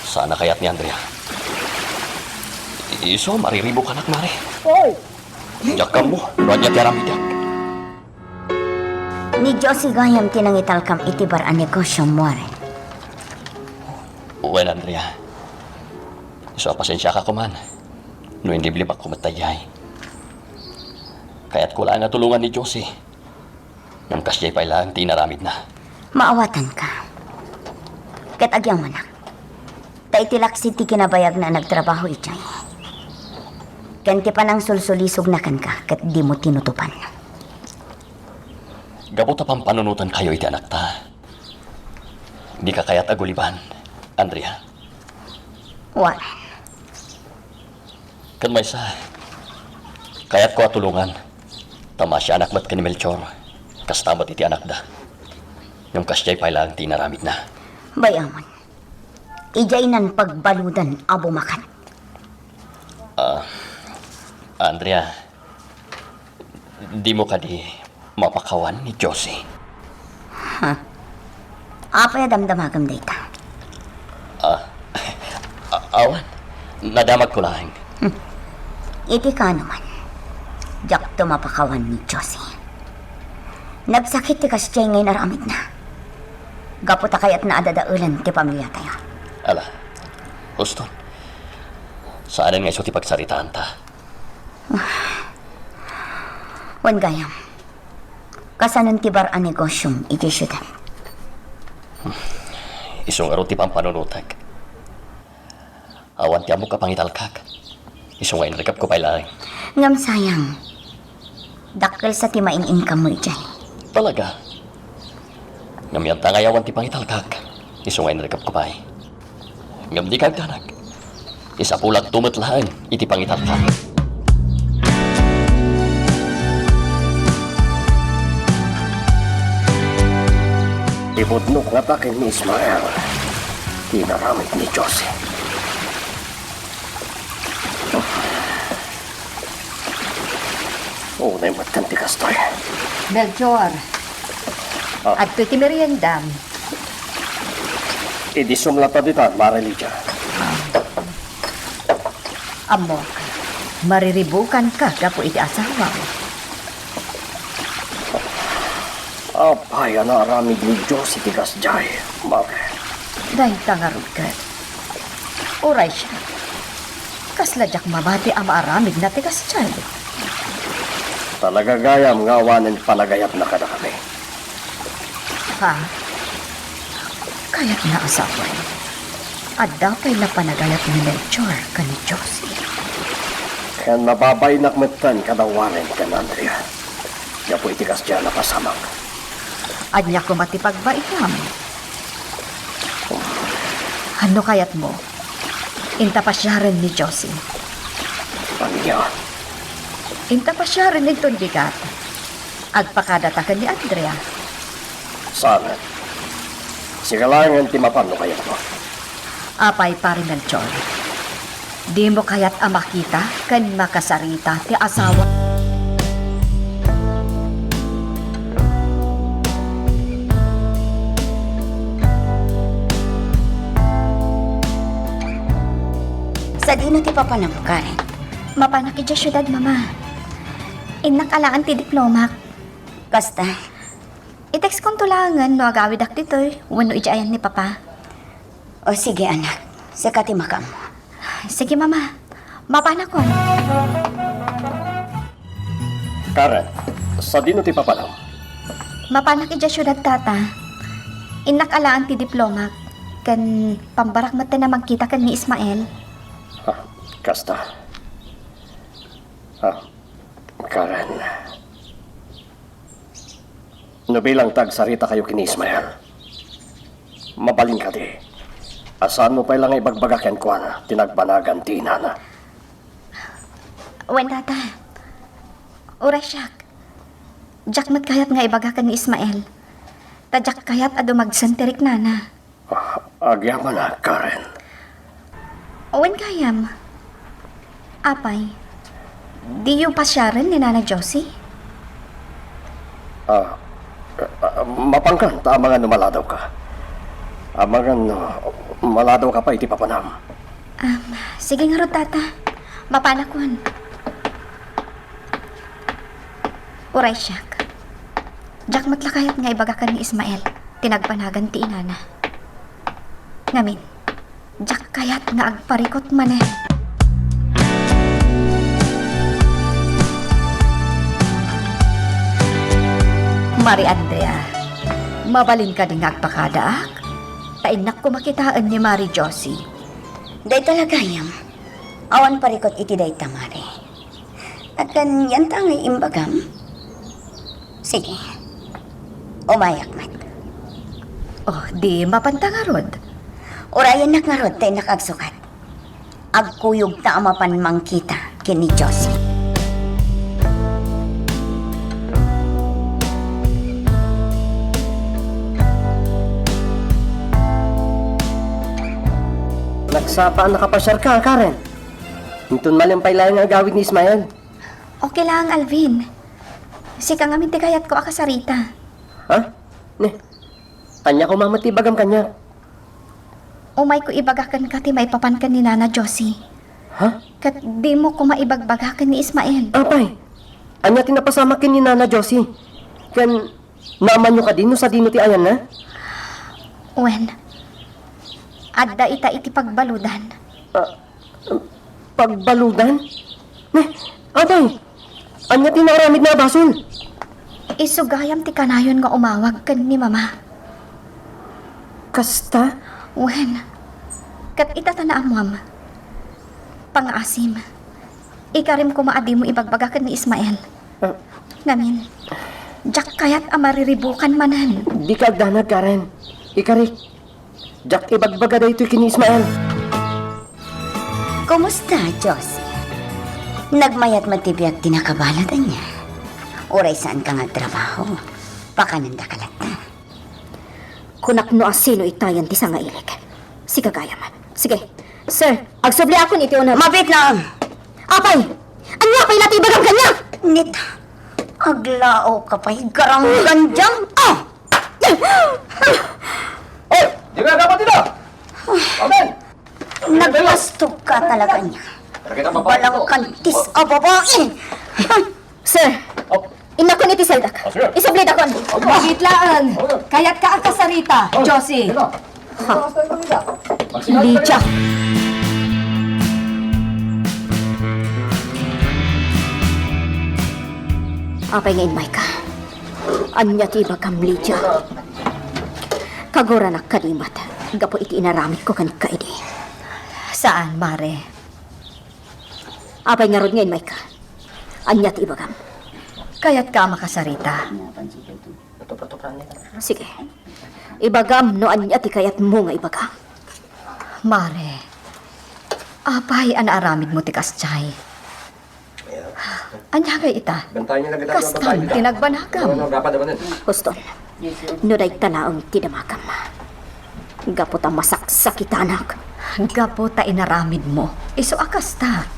Sana kaya't ni Andrea. Iso, mariribo ka nak, mare. Diya ka mo, radya ti aramidak. Ni Josie gayam tinangital kam itibar ang negosyo mo rin. Well, Andrea. So, pasensya ka ko man. No, hindi bilib ako matayay. Kaya't ko lang natulungan ni Josie. Nang kasyay pa ilang tinaramid na. Maawatan ka. Kat agyang manak. Taitilak si ti kinabayag na nagtrabaho itay. Kanti pa nang sulsulisog na kan ka kat di mo tinutupan. Gabot pang panunutan kayo iti anak ta. Di ka kaya't aguliban, Andrea. Warren. Kan may sa, kaya't ko atulungan. Tama siya anak mat ka ni Melchor. Kastamat iti anak da. Yung kasyay pa ilang tinaramid na. Bayaman. Ijay nan pagbaludan abo makan. Andrea, di mo ka di mapakawan ni Josie. Apa ya damdamagam data? Awan, nadamag ko lang. Iti ka naman. Jak tumapakawan ni Josie. Nagsakit ti kasya ngayon aramid na. Gaputa kayat na adadaulan ti pamilya tayo. Ala, Houston, saan nga iso ti pagsaritaan ta? Wan gayam. Kasanon ti bar ang negosyong iti syudad. Isong aro ti pampanunutag. Awan ti amo ka pangitalkak. Isong ngayon rekap ko pailaing. Ngam sayang. Dakkel sa ti main-income mo dyan. Talaga. Ngam tangayawan ti pangitalkak. Isong ngayon rekap ko pa'y. Ngam di kagdanag. Isa pulag tumot lahan iti pangitalkak. Ibudnok nga takin ni Ismael. Tinaramit ni Josie. Unay matkanti kastoy. Melchor, at iti meriendam. Idi sumlata dita, Marilicia. Amo, mariribukan ka kapo iti asawa mo. Apay, anaramid ni Josie tigas jay. Mare. Dahil tangarod ka. Uray siya. Kasladyak mabati ang maaramid na tigas chay. Talaga gayam nga wanin palagayat na kada kami. Ha? Kaya't na asawa. At dapay na panagayat ni Melchor ka ni Josie. Kaya nababay nakmetan kada wanin ka na Andrea. Kaya po itikas dyan na pasamang. At niya kumatipagbaikam. Ano kayat mo? Inta pa siya rin ni Josie. Anya, Inta pa siya rin ni Tundigat. Agpakadatakan ni Andrea. sana. Sigalangan ti mapano kaya mo. Apay pari Melchor. Di mo kaya't amakita kan makasarita ti asawa. Sa dino ti papanam, Karen. Mapanak iti syudad, mama. Inakalaan ti diplomak. Kasta, I-text kong tulangan no agawid ak ditoy. Wano ijayan ni papa. o sige anak, sa katimakam. Sige, mama. Mapanak ko. Karen, sa dino ti papanam. Mapanak iti syudad, tata. Inakalaan ti diplomak. Kan pambarak mata na magkita kan ni Ismael. Kasta. Karen. Nabilang tagsarita kayo kini Ismael. Mabalin ka di. Asaan mo pa ilang ibagbagaken ko na tinagbanagan ti inana. Wen, tata. Uray siyak. Jak mat kayat nga ibagakan ni Ismael. Tadyak kayat ado magsanterik nana. Agyaman na, Karen. Wen kayam. Apay. Di yung pasyaran ni Nana Josie? Mapangkan, tamangan no maladaw ka. Amangan no, maladaw ka pa iti papanam. Sige nga ro, tata. Mapanakon. Uray siyak. Jak matlakayat nga ibagakan ni Ismael. Tinagpanagan ti inana. Ngamin. Jak kayat nga agparikot manen. Mari Andrea, mabalin ka din agpakadaak. Tainak ko makitaan ni Mari Josie. Day talaga yam. Awan parikot iti day tamari. At kan yan tangay imbagam. Sige. Umayak mat. Oh, di mapantangarod. Urayan nakarod tayo nakagsukat. Agkuyog ta amapan mangkita kini Josie. Nagsapaan nakapasyar ka, Karen. Intun malimpay lang ang agawid ni Ismael. Okay lang, Alvin. Sika nga mintigayat ko akasarita. Ha? Ne, Anya ko mamatibagam kanya. Umay ko ibagakan ka ti maipapan ka ni Nana Josie. Ha? Kat di mo ko maibagbagakan ni Ismael. Apay, anya tinapasama kin ni Nana Josie. Kan, naaman nyo ka dino sa dino ti ayan na? Wen, adda iti pagbaludan. Pagbaludan? Apay, anya tinaramid na basol. Isugayam ti kanayon nga umawag kan ni Mama. Kasta? Wen, kat itatana amwam. Pang-asim. Ikarim ko maadi mo ibagbagakan ni Ismael. Ngamin, jak kayat amariribukan manan. Di ka agdanag, Karen. Ikarik. Jak ibagbaga da ito kini Ismael. Kumusta, Josie? Nagmayat matibiyag tinakabalatan niya. Oray saan ka nga trabaho? Pakananda ka lang na. Kunak no asino itayan ti nga ilik. Si kagayam. Sige. Sir, agsubli ako ni Tiona. Mabit lang! Apay! Anya apay natibagam kanya? Nita, aglao ka pa'y garang gandyang. Ah! Oy! Di ka dapat dito! Amen! Nagpastog ka talaga niya. Balang kantis o babae. Sir, ina ko ni ti Seldak. sige. Isubli dakon. Magitlaan! Kayat ka ang kasarita, Josie. Lydia. Apay ngayon, Micah. Anya ti bagam, Lydia. Kagura na kalimat. Gapo iti inaramit ko kan kaidi. Saan, Mare? Apay nga rod ngayon, Micah. Anya ti bagam. Kayat ka makasarita. Sige. Ibagam no anya ti kayat mo nga ibagam. Mare, apay an aramid mo ti kastsay. Anya kay ita? Kastam tinagbanagam. Huston, no day tanaong tinamakam. Gapo ta masaksakitanak. Gapo ta inaramid mo. Iso akas ta.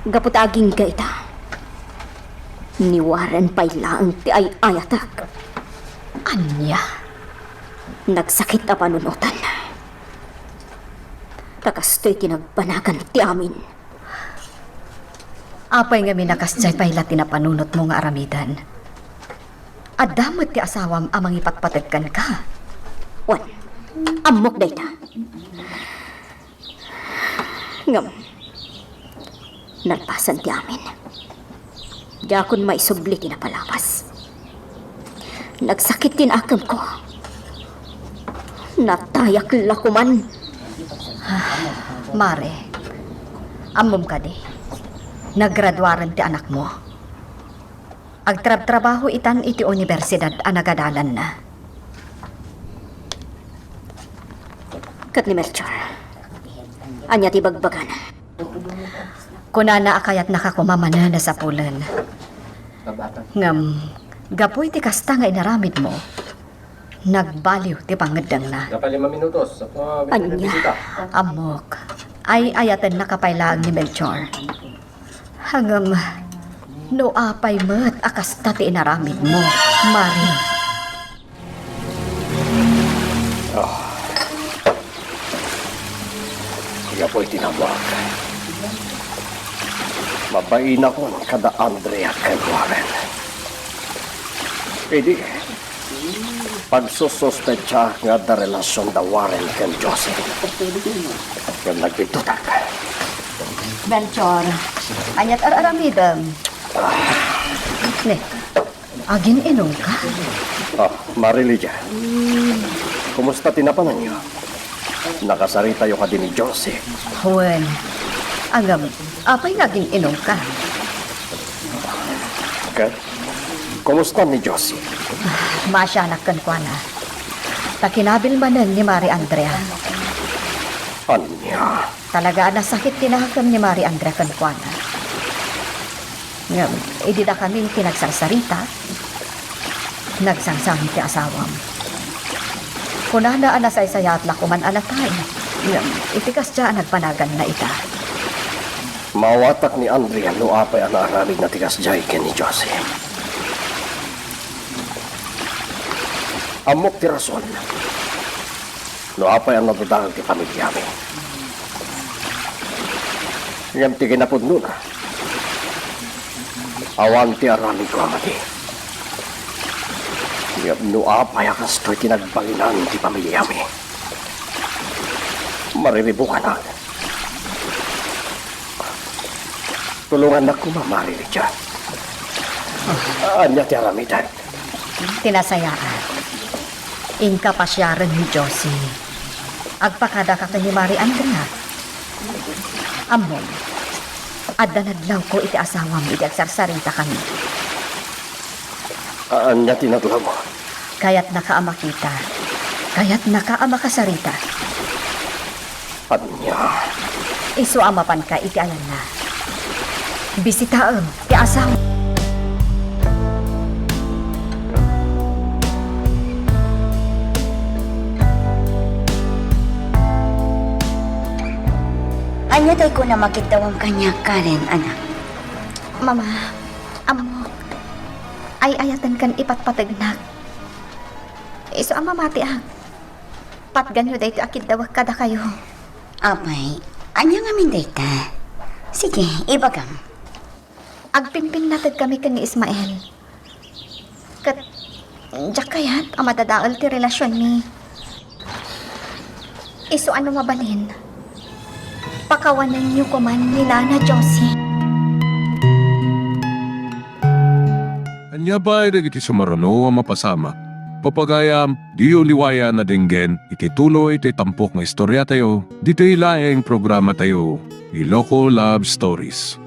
Gapo ta aging gaita. Niwaran pa'y laang ti ay ayatak. Anya? Nagsakit na panunutan. Takasto'y tinagbanagan ti amin. Apay nga minakastsay pahila tinapanunot mo nga aramidan. Adamot ti asawam amang ipatpatagkan ka. Wan, amok dayta. Ngam, nalpasan ti amin. Yakon maisubli tinapalapas. Nagsakit tin akam ko. Natayak lakuman. Mare, amom ka di. Naggraduaran ti anak mo. Agtrab-trabaho itan iti universidad ang nagadalan na. Kat ni Melchor. Anya ti bagbagan. Kunana akayat nakakumamana na sa pulan. Ngam, gapoy ti kasta nga inaramid mo. Nagbaliw ti pangadang na. Dapat 5 minutos. Anya. Amok, ay ayatan nakapailaang ni Melchor. Hangam, no apay met akasta ti inaramid mo, Mari. Kaya po'y tinawag. Mabain ako kada Andrea kay Warren. Pwede, pagsusospecha nga da relasyon da Warren kay Joseph. Kaya nagpitutak. Melchor, anyat aramidam. Ne, agin inong ka? Marilia, kumusta tinapanan niyo? Nakasarita yung kadi ni Joseph. Huwen, agam, apay naging inong ka? Okay? Kumusta ni Josie? Masyanak kan kwa na. Takinabil manan ni Mari Andrea. Anya? Talaga nasakit tinahakam ni Mari Andrea kan kwa na. Ngam, idi da kami tinagsarsarita. Nagsangsang ti asawam. Kunana anasay-saya at lakuman alatay. Ngam, itikas siya nagpanagan na ita. Mawatak ni Andrea no apay ang naaramid na tigas jay ken ni Josie. Amok ti rason. No apay ang natudangan ti pamilya mi. Ngam ti ginapod nun. Awan ti arami ko amati. Ngam no apay akas to'y tinagbanginan ti pamilya mi. Mariribukan na. Tulungan na kumamari ni Diyan. Anya ti aramidan. Tinasayaan. Inka pasyaran ni Josie. Agpakada ka ni Mari Andrea. Amon, adda nadlaw ko iti asawam iti agsarsarita kami. Anya tinatulaw mo. Kaya't nakaama kita. Kaya't nakaama kasarita. Anya. Isu amapan ka iti alam na. Bisitaem ti asawa. Anya tayo ko na makitawang kanya, Karen, anak. Mama, amo, ay ayatan kan ipatpatagnak. Iso ang mamati ah. Patganyo dahito akit dawag kada kayo. Apay, anya nga min data. Sige, ibagam. Agpingping natag kami kan ni Ismael. Kat, diyak kayat ang madadaol ti relasyon mi. Iso ano mabalin? Pakawanan niyo ko man ni Nana Josie. Anya ba ay iti sumarano ang mapasama? Papagayam, di uliwaya na dinggen, iti tuloy iti tampok nga istorya tayo, dito ilaing programa tayo, Iloko Love Stories.